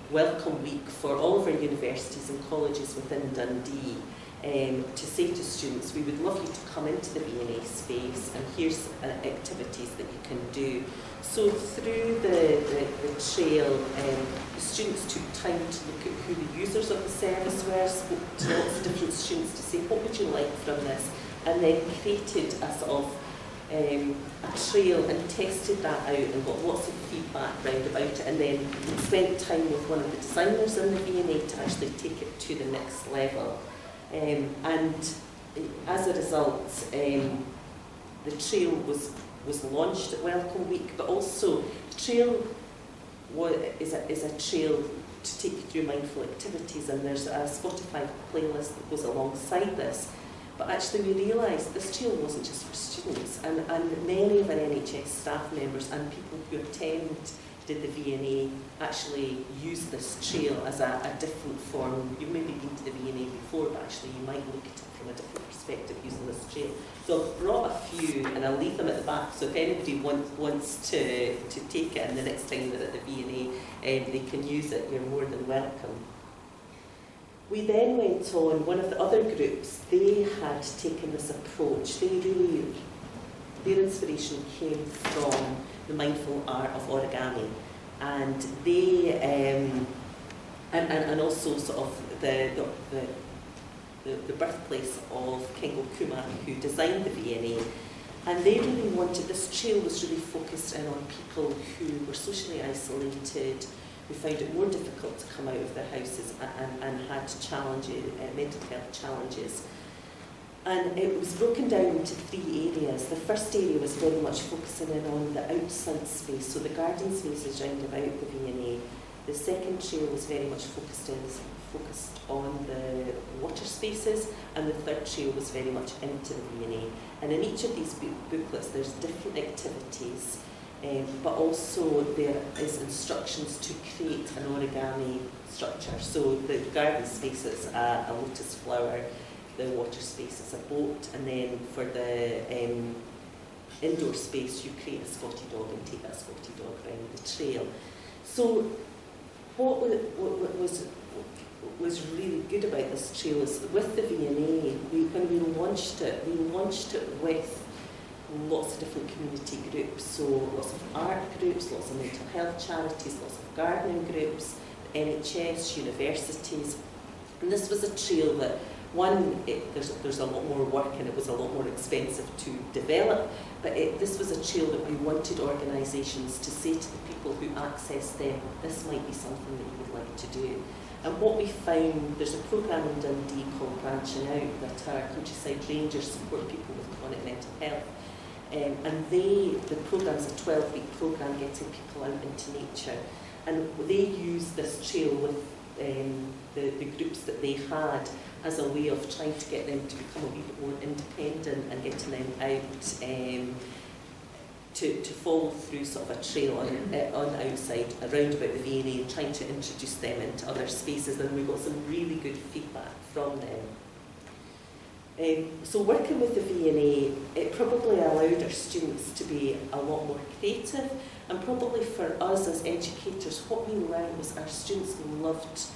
Welcome Week for all of our universities and colleges within Dundee, to say to students, we would love you to come into the V&A space, and here's activities that you can do. So through the trail, the students took time to look at who the users of the service were, spoke to lots of different students to say, what would you like from this? And then created a sort of a trail and tested that out and got lots of feedback round about it, and then spent time with one of the designers in the V&A to actually take it to the next level. And as a result, the trail was launched at Welcome Week, but also the trail is a trail to take you through mindful activities, and there's a Spotify playlist that goes alongside this. But actually we realised this trail wasn't just for students, and many of our NHS staff members and people who attended the V&A actually use this trail as a different form. You've maybe been to the V&A before, but actually you might look at it from a different perspective using this trail. So I've brought a few, and I'll leave them at the back, so if anybody wants to take it, and the next time they're at the V&A, they can use it, you're more than welcome. We then went on, one of the other groups, they had taken this approach. Their inspiration came from the mindful art of origami, and they, and also sort of the birthplace of Kengo Kumar, who designed the V&A. And they really wanted, this trail was really focused in on people who were socially isolated, who found it more difficult to come out of their houses and had challenges, mental health challenges. And it was broken down into three areas. The first area was very much focusing in on the outside space, so the garden spaces round about the V&A. The second trail was very much focused on the water spaces, and the third trail was very much into the V&A. And in each of these booklets there's different activities, but also there is instructions to create an origami structure. So the garden space is a lotus flower, the water space is a boat, and then for the indoor space you create a spotty dog and take that spotty dog around the trail. So what was really good about this trail is with the V&A, when we launched it with lots of different community groups, so lots of art groups, lots of mental health charities, lots of gardening groups, the NHS, universities. And this was a trail that, there's a lot more work and it was a lot more expensive to develop, but this was a trail that we wanted organisations to say to the people who access them, this might be something that you would like to do. And what we found, there's a programme in Dundee called Branching Out that our countryside rangers support people with chronic mental health. And the programme's a 12-week programme getting people out into nature. And they use this trail with the groups that they had as a way of trying to get them to become a wee bit more independent and getting them out to follow through sort of a trail on the outside, around about the V&A, and trying to introduce them into other spaces. And we got some really good feedback from them. So working with the V&A, it probably allowed our students to be a lot more creative, and probably for us as educators, what we learned was our students loved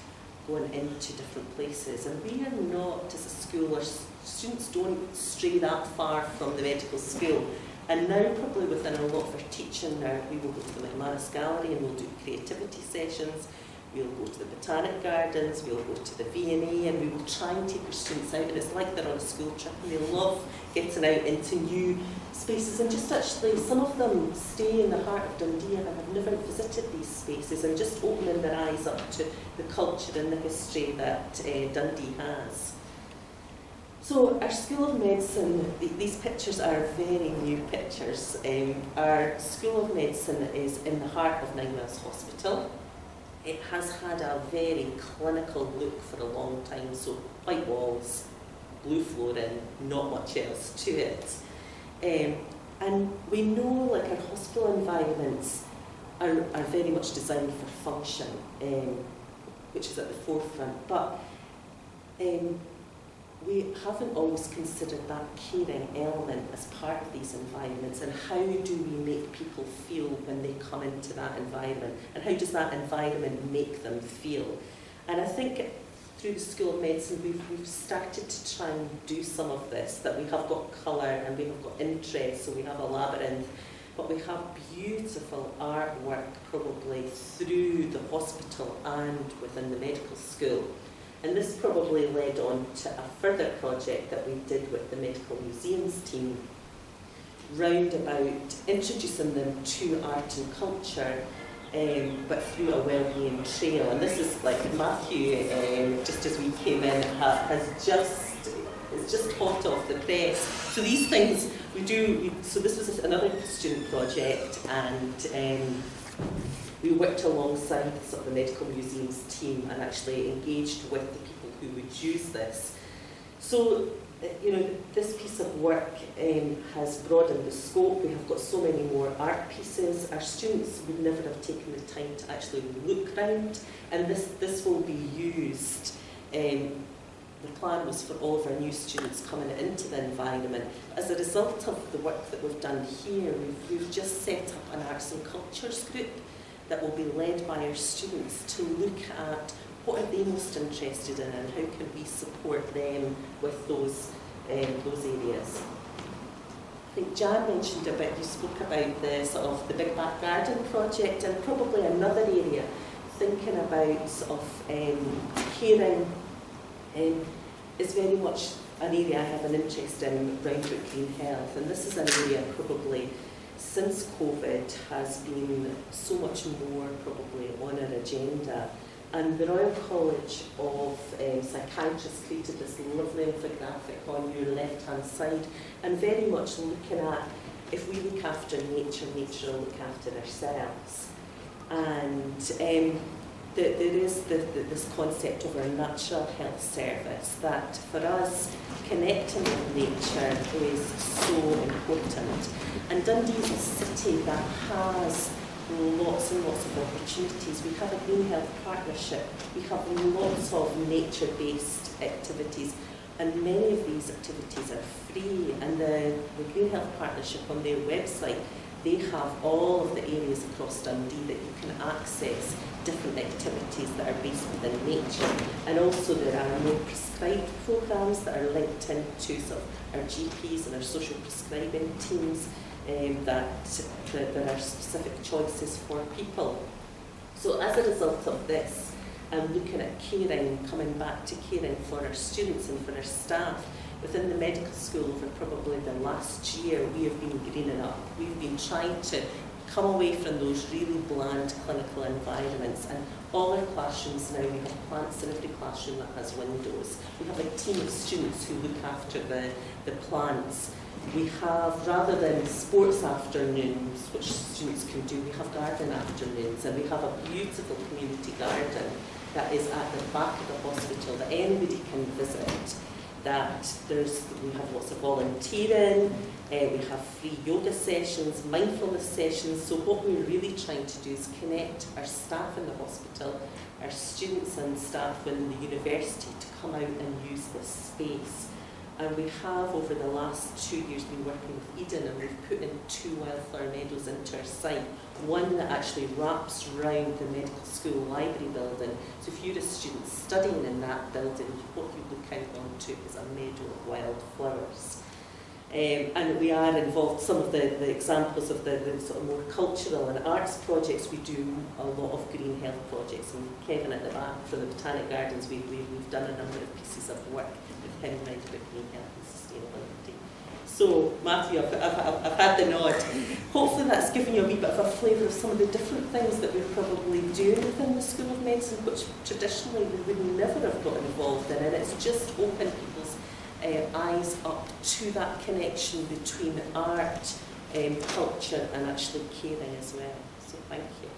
going into different places. And we are not, as a school, our students don't stray that far from the medical school. And now, probably within a lot of our teaching now, we will go to the McManus Gallery and we'll do creativity sessions. We'll go to the Botanic Gardens, we'll go to the V&A, and we will try and take our students out. And it's like they're on a school trip, and they love getting out into new spaces. And just actually, some of them stay in the heart of Dundee and have never visited these spaces, and just opening their eyes up to the culture and the history that Dundee has. So our School of Medicine, these pictures are very new pictures. Our School of Medicine is in the heart of 9 Wells Hospital. It has had a very clinical look for a long time, so white walls, blue flooring, not much else to it. And we know, like, our hospital environments are very much designed for function, which is at the forefront, but we haven't always considered that caring element as part of these environments, and how do we make people feel when they come into that environment, and how does that environment make them feel? And I think through the School of Medicine we've started to try and do some of this, that we have got colour and we have got interest, so we have a labyrinth, but we have beautiful artwork probably through the hospital and within the medical school. And this probably led on to a further project that we did with the Medical Museums team, round about introducing them to art and culture, but through a wellbeing trail. And this is like Matthew, just as we came in, it's just hot off the press. So these things we do, so this was another student project, and we worked alongside sort of the Medical Museums team and actually engaged with the people who would use this. So, you know, this piece of work has broadened the scope. We have got so many more art pieces. Our students would never have taken the time to actually look round, and this will be used. The plan was for all of our new students coming into the environment. As a result of the work that we've done here, we've just set up an arts and cultures group that will be led by our students to look at what are they most interested in and how can we support them with those areas. I think Jan mentioned about, you spoke about the sort of the Big Back Garden project, and probably another area, thinking about sort of caring is very much an area I have an interest in round about green health, and this is an area probably since COVID has been so much more probably on our agenda. And the Royal College of Psychiatrists created this lovely infographic on your left-hand side, and very much looking at, if we look after nature, nature will look after ourselves. And there is this concept of our natural health service, that for us, connecting with nature is so important. And Dundee is a city that has lots and lots of opportunities. We have a Green Health Partnership, we have lots of nature-based activities, and many of these activities are free. And the Green Health Partnership, on their website, they have all of the areas across Dundee that you can access different activities that are based within nature. And also there are more prescribed programmes that are linked into sort of our GPs and our social prescribing teams, that there are specific choices for people. So as a result of this, and looking at caring, coming back to caring for our students and for our staff, within the medical school over probably the last year, we have been greening up. We've been trying to come away from those really bland clinical environments, and all our classrooms now, we have plants in every classroom that has windows. We have a team of students who look after the plants. We have, rather than sports afternoons, which students can do, we have garden afternoons, and we have a beautiful community garden that is at the back of the hospital that anybody can visit. That we have lots of volunteering, we have free yoga sessions, mindfulness sessions. So what we're really trying to do is connect our staff in the hospital, our students and staff in the university, to come out and use this space. And we have, over the last 2 years, been working with Eden, and we've put in 2 wildflower meadows into our site. One that actually wraps around the medical school library building. So if you're a student studying in that building, what you look out onto is a meadow of wildflowers. And we are involved, some of the examples of the sort of more cultural and arts projects, we do a lot of green health projects. And Kevin at the back from the Botanic Gardens, we've done a number of pieces of work with him around about green health and sustainability. So Matthew, I've had the nod. Hopefully that's given you a wee bit of a flavour of some of the different things that we're probably doing within the School of Medicine, which traditionally we would never have got involved in. And it's just opened people's eyes up to that connection between art, culture and actually caring as well. So thank you.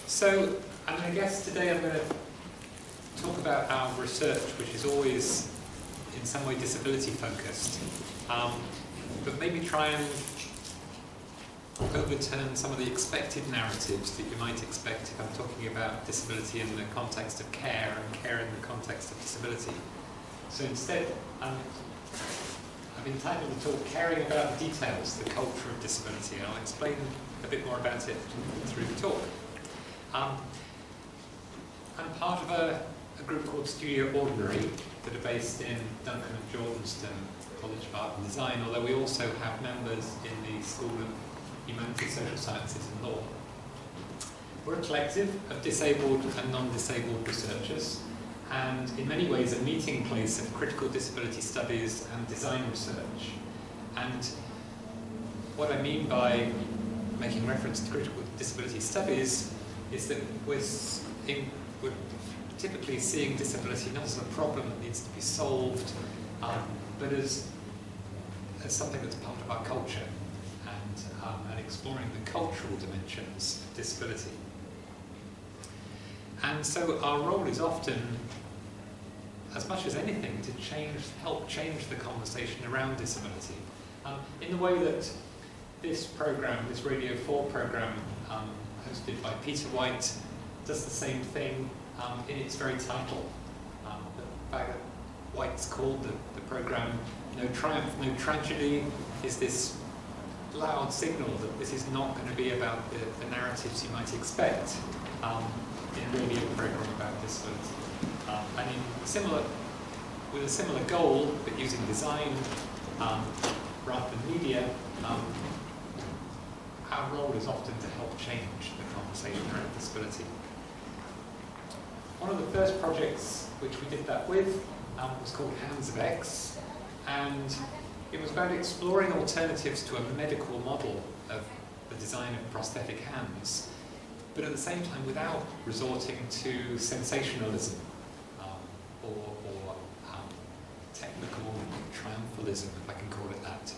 So, I guess today I'm going to talk about our research, which is always in some way disability focused, but maybe try and overturn some of the expected narratives that you might expect if I'm talking about disability in the context of care and care in the context of disability. So instead, I've entitled the talk Caring About the Details, the Culture of Disability, and I'll explain a bit more about it through the talk. I'm part of a group called Studio Ordinary that are based in Duncan and Jordanstone College of Art and Design, although we also have members in the School of Humanities, Social Sciences and Law. We're a collective of disabled and non-disabled researchers, and in many ways a meeting place of critical disability studies and design research. And what I mean by making reference to critical disability studies is that we're typically seeing disability not as a problem that needs to be solved, but as something that's part of our culture, and exploring the cultural dimensions of disability. And so our role is often, as much as anything, to help change the conversation around disability, in the way that this programme, this Radio 4 programme, hosted by Peter White, does the same thing in its very title. The fact that White's called the programme No Triumph, No Tragedy is this loud signal that this is not going to be about the narratives you might expect in a radio programme about disability. And with a similar goal, but using design rather than media, our role is often to help change the conversation around disability. One of the first projects which we did that with was called Hands of X, and it was about exploring alternatives to a medical model of the design of prosthetic hands, but at the same time without resorting to sensationalism or technical triumphalism, if I can call it that.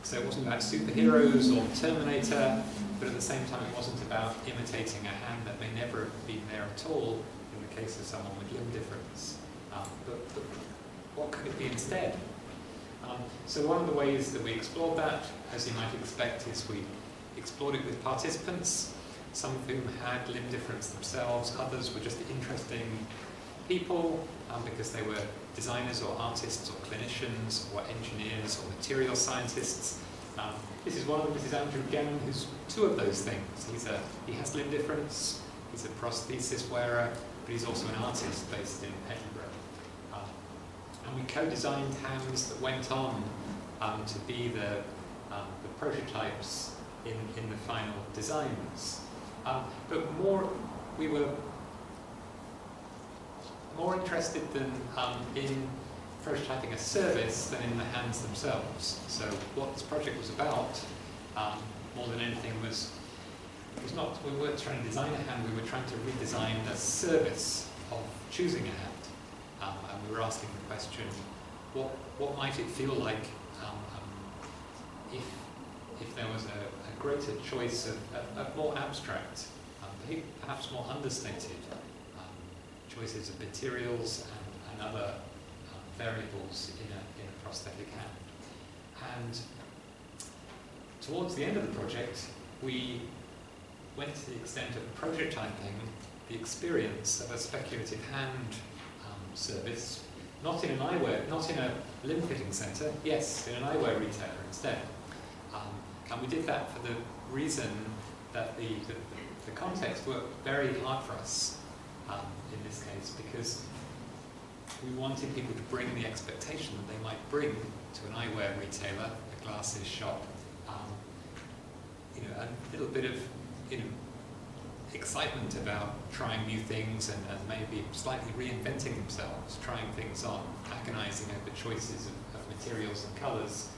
So it wasn't about superheroes or Terminator, but at the same time it wasn't about imitating a hand that may never have been there at all in the case of someone with limb difference. But what could it be instead? So one of the ways that we explored that, as you might expect, is we explored it with participants, some of whom had limb difference themselves, others were just interesting people because they were designers or artists or clinicians or engineers or material scientists. This is one of them. This is Andrew Gannon, who's two of those things. He has limb difference, he's a prosthesis wearer, but he's also an artist based in Edinburgh. And we co-designed hands that went on to be the prototypes in the final designs. But we were more interested than in prototyping a service than in the hands themselves. So what this project was about, more than anything, was not, we weren't trying to design a hand, we were trying to redesign a service of choosing a hand. And we were asking the question, what might it feel like if there was a greater choice of more abstract, perhaps more understated choices of materials and other variables in a prosthetic hand. And towards the end of the project, we went to the extent of prototyping the experience of a speculative hand service, not in an eyewear, not in a limb fitting centre, yes, in an eyewear retailer instead. And we did that for the reason that the context worked very hard for us in this case, because we wanted people to bring the expectation that they might bring to an eyewear retailer, a glasses shop, a little bit of excitement about trying new things and maybe slightly reinventing themselves, trying things on, agonising over choices of materials and colours,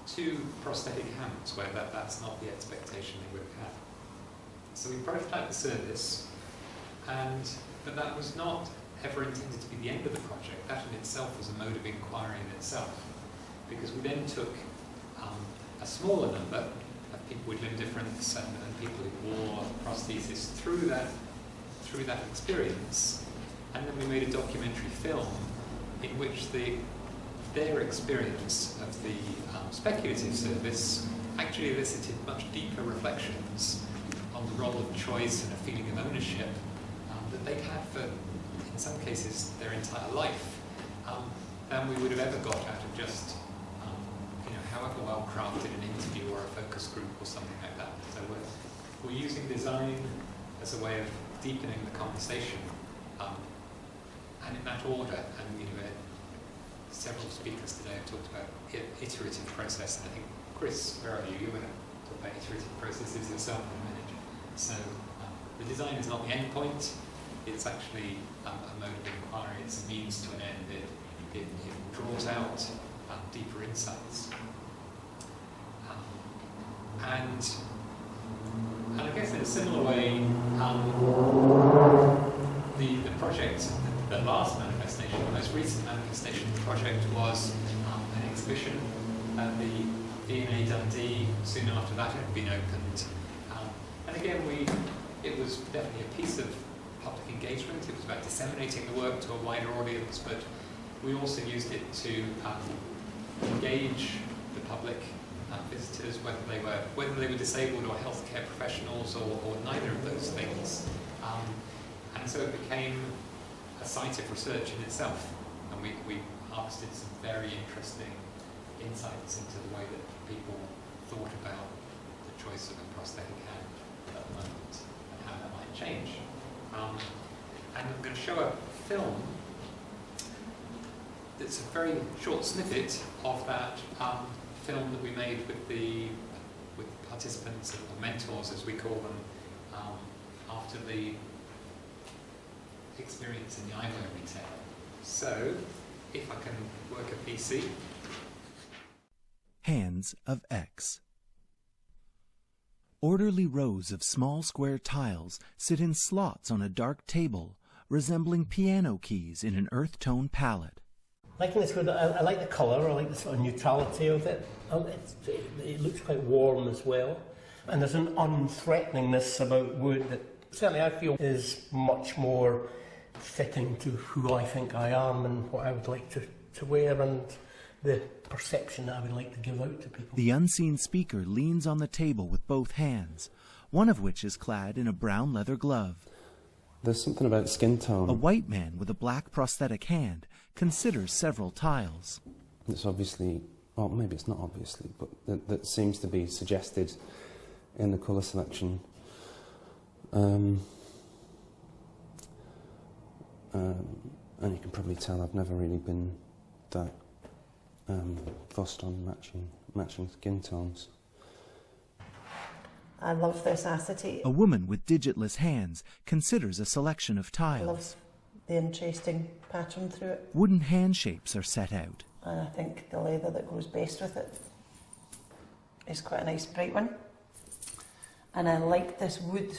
to prosthetic hands where that's not the expectation they would have had. So we prototyped the service, but that was not ever intended to be the end of the project. That in itself was a mode of inquiry in itself, because we then took a smaller number of people with limb difference and people who wore prosthesis through that experience, and then we made a documentary film in which their experience of the speculative service actually elicited much deeper reflections on the role of choice and a feeling of ownership that they'd had for, in some cases, their entire life, than we would have ever got out of just, however well crafted an interview or a focus group or something like that. So we're using design as a way of deepening the conversation, and in that order. And several speakers today have talked about iterative process, and I think, Chris, where are you? You're going to talk about iterative processes yourself in a minute. So the design is not the end point, it's actually a mode of inquiry, it's a means to an end. It draws out deeper insights. And I guess in a similar way, the project, the last manifestation, the most recent manifestation of the project was an exhibition at the DNA Dundee. Soon after that it had been opened. And again, it was definitely a piece of public engagement. It was about disseminating the work to a wider audience, but we also used it to engage the public visitors, whether they were disabled or healthcare professionals or neither of those things. And so it became a site of research in itself, and we harvested some very interesting insights into the way that people thought about the choice of a prosthetic hand at the moment and how that might change. And I'm going to show a film that's a very short snippet of that film that we made with participants or mentors, as we call them, after the experience in the eyewear retailer. So, if I can work a PC. Hands of X. Orderly rows of small square tiles sit in slots on a dark table, resembling piano keys in an earth tone palette. Liking this wood, I like the colour, I like the sort of neutrality of it. It looks quite warm as well. And there's an unthreateningness about wood that certainly I feel is much more fitting to who I think I am and what I would like to wear and the perception that I would like to give out to people. The unseen speaker leans on the table with both hands, one of which is clad in a brown leather glove. There's something about skin tone. A white man with a black prosthetic hand considers several tiles. It's obviously, well, maybe it's not obviously, but that seems to be suggested in the colour selection. And you can probably tell I've never really been that fussed on matching skin tones. I love this acetate. A woman with digitless hands considers a selection of tiles. I love the interesting pattern through it. Wooden hand shapes are set out. And I think the leather that goes best with it is quite a nice bright one. And I like this wood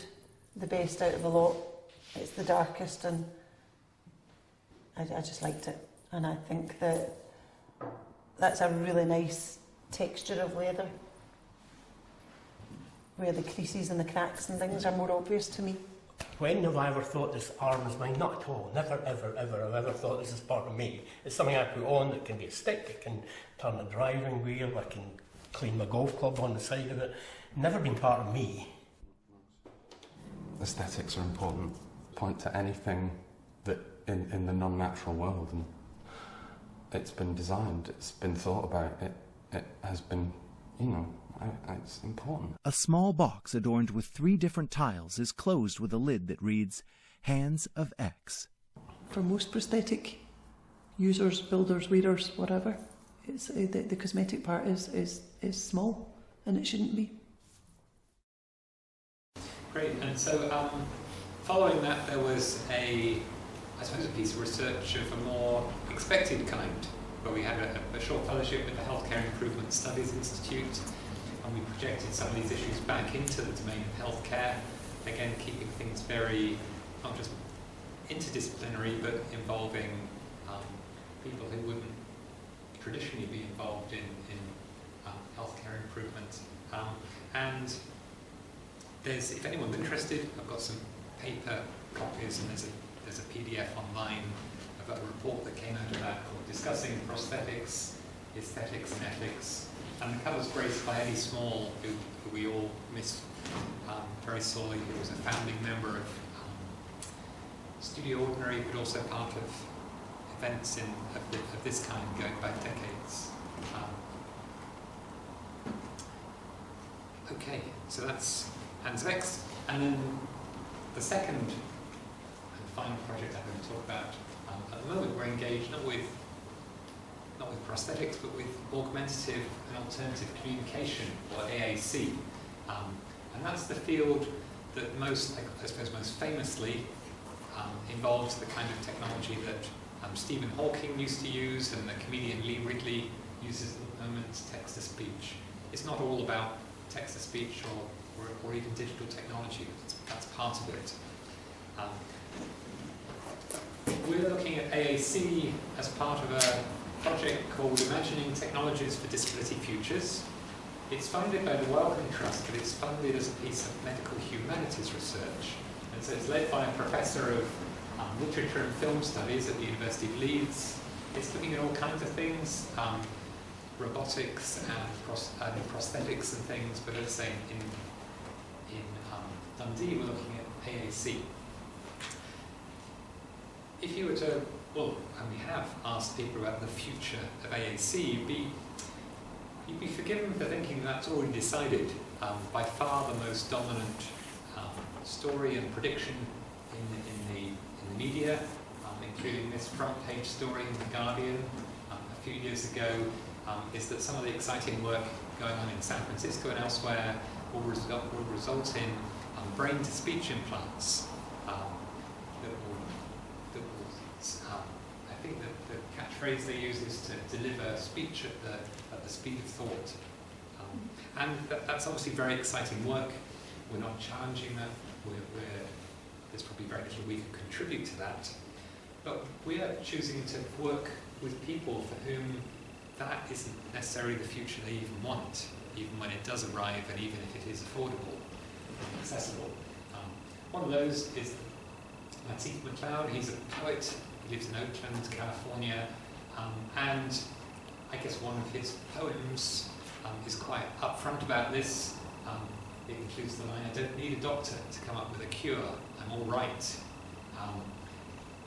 the best out of the lot. It's the darkest, and I just liked it. And I think that that's a really nice texture of leather, where the creases and the cracks and things are more obvious to me. When have I ever thought this arm is mine? Not at all. Never, ever, ever have I ever thought this is part of me. It's something I put on that can be a stick, it can turn a driving wheel, I can clean my golf club on the side of it. Never been part of me. Aesthetics are an important point to anything that in the non-natural world, and it's been designed, it's been thought about, it has been, it's important. A small box adorned with 3 different tiles is closed with a lid that reads, Hands of X. For most prosthetic users, builders, wearers, whatever, it's, the cosmetic part is small, and it shouldn't be. Great, and so following that there was a piece of research of a more expected kind, where we had a short fellowship with the Healthcare Improvement Studies Institute, and we projected some of these issues back into the domain of healthcare, again keeping things very, not just interdisciplinary, but involving people who wouldn't traditionally be involved in healthcare improvement. And there's, if anyone's interested, I've got some paper copies, and there's a PDF online of a report that came out of that called Discussing Prosthetics, Aesthetics and Ethics. And the cover's graced by Eddie Small, who we all miss very sorely, who was a founding member of Studio Ordinary, but also part of events of this kind going back decades. Okay, so that's Hands of X. And then the second and final project I'm going to talk about, at the moment we're engaged not with prosthetics, but with augmentative and alternative communication, or AAC. And that's the field that most, I suppose most famously, involves the kind of technology that Stephen Hawking used to use, and the comedian Lee Ridley uses at the moment, text-to-speech. It's not all about text-to-speech or even digital technology, that's part of it. We're looking at AAC as part of a project called Imagining Technologies for Disability Futures. It's funded by the Wellbeing Trust, but it's funded as a piece of medical humanities research. And so it's led by a professor of literature and film studies at the University of Leeds. It's looking at all kinds of things, robotics and prosthetics and things, but as I say, in Dundee we're looking at AAC. If you were to, and we have asked people about the future of AAC, you'd be forgiven for thinking that's already decided. By far the most dominant story and prediction in the media, including this front page story in The Guardian a few years ago, is that some of the exciting work going on in San Francisco and elsewhere will result in brain-to-speech implants I think that the catchphrase they use is to deliver speech at the speed of thought. And that's obviously very exciting work. We're not challenging that. There's probably very little we can contribute to that. But we are choosing to work with people for whom that isn't necessarily the future they even want, even when it does arrive and even if it is affordable and accessible. One of those is Lateef McLeod. He's a poet. He lives in Oakland, California. And I guess one of his poems is quite upfront about this. It includes the line, "I don't need a doctor to come up with a cure. I'm all right."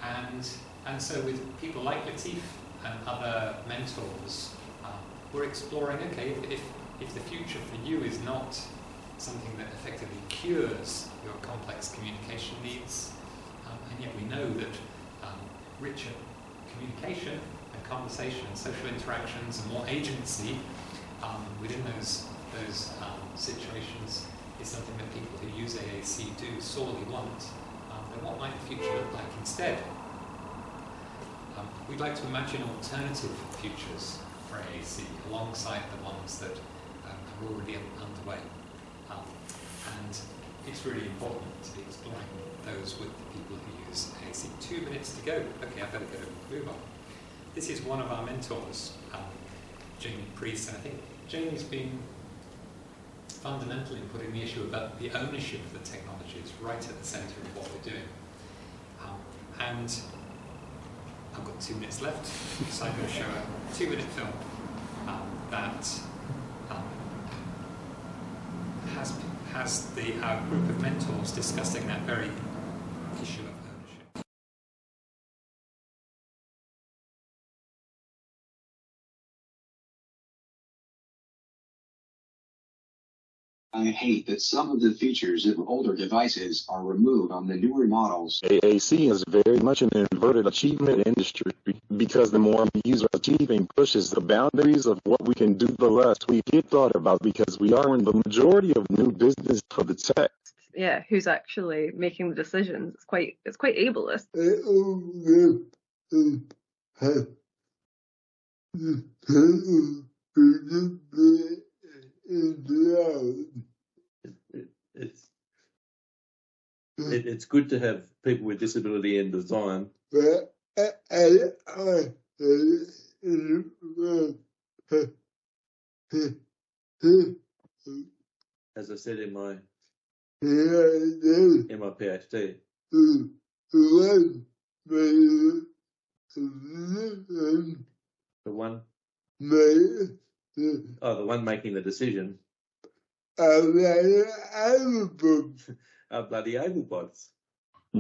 And so with people like Lateef and other mentors, we're exploring, okay, if the future for you is not something that effectively cures your complex communication needs, and yet we know that richer communication and conversation and social interactions and more agency within those situations is something that people who use AAC do sorely want, then what might the future look like instead? We'd like to imagine alternative futures for AAC alongside the ones that are already underway. And it's really important to be exploring those with the people who use AAC. 2 minutes to go. Okay, I better move on. This is one of our mentors, Jamie Priest, and I think Jamie's been fundamental in putting the issue about the ownership of the technologies right at the centre of what we're doing. And I've got 2 minutes left, so I'm going to show a 2-minute film that has our group of mentors discussing that very issue of ownership. I hate that some of the features of older devices are removed on the newer models. AAC is very much an inverted achievement industry because the more users are achieving pushes the boundaries of what we can do, the less we get thought about because we are in the majority of new business for the tech. Yeah, who's actually making the decisions? It's quite ableist. It's good to have people with disability in design. As I said in my PhD. The one making the decision. Are bloody able-bots.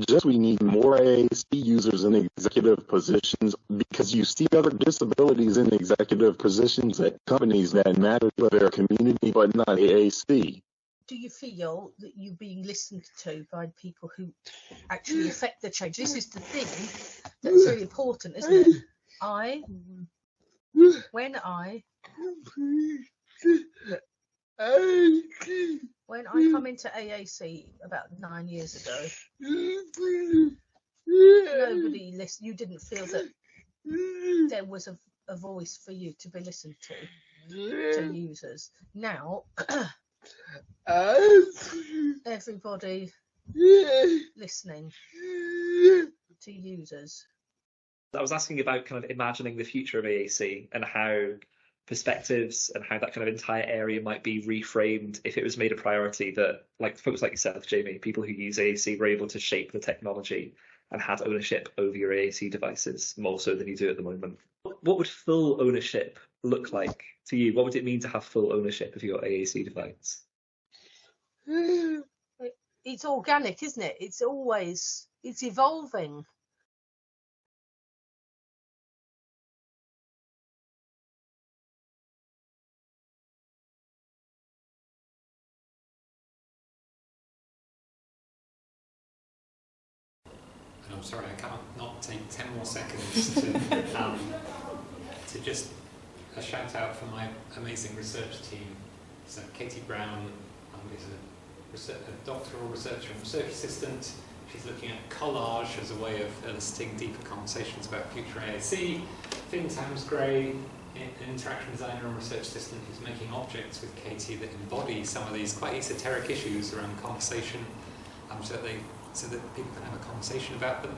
Just we need more AAC users in executive positions because you see other disabilities in executive positions at companies that matter to their community but not AAC. Do you feel that you're being listened to by people who actually affect the change? This is the thing that's very important, isn't it? When I come into AAC about 9 years ago, nobody listened. You didn't feel that there was a voice for you to be listened to users. Now, everybody listening to users. I was asking about kind of imagining the future of AAC and how perspectives and how that kind of entire area might be reframed if it was made a priority that, like folks like yourself, Jamie, people who use AAC were able to shape the technology and had ownership over your AAC devices more so than you do at the moment. What would full ownership look like to you? What would it mean to have full ownership of your AAC device? It's organic, isn't it? It's evolving. I'm sorry, I can't not take 10 more seconds to just a shout out for my amazing research team. So Katie Brown is a doctoral researcher and research assistant. She's looking at collage as a way of eliciting deeper conversations about future AAC. Finn Towns-Gray, an interaction designer and research assistant who's making objects with Katie that embody some of these quite esoteric issues around conversation, so that people can have a conversation about them.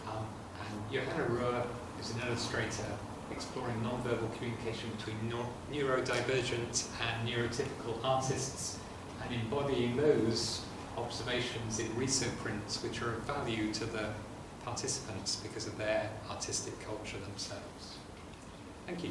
And Johanna Ruhr is an illustrator exploring non-verbal communication between neurodivergent and neurotypical artists and embodying those observations in resoprints which are of value to the participants because of their artistic culture themselves. Thank you.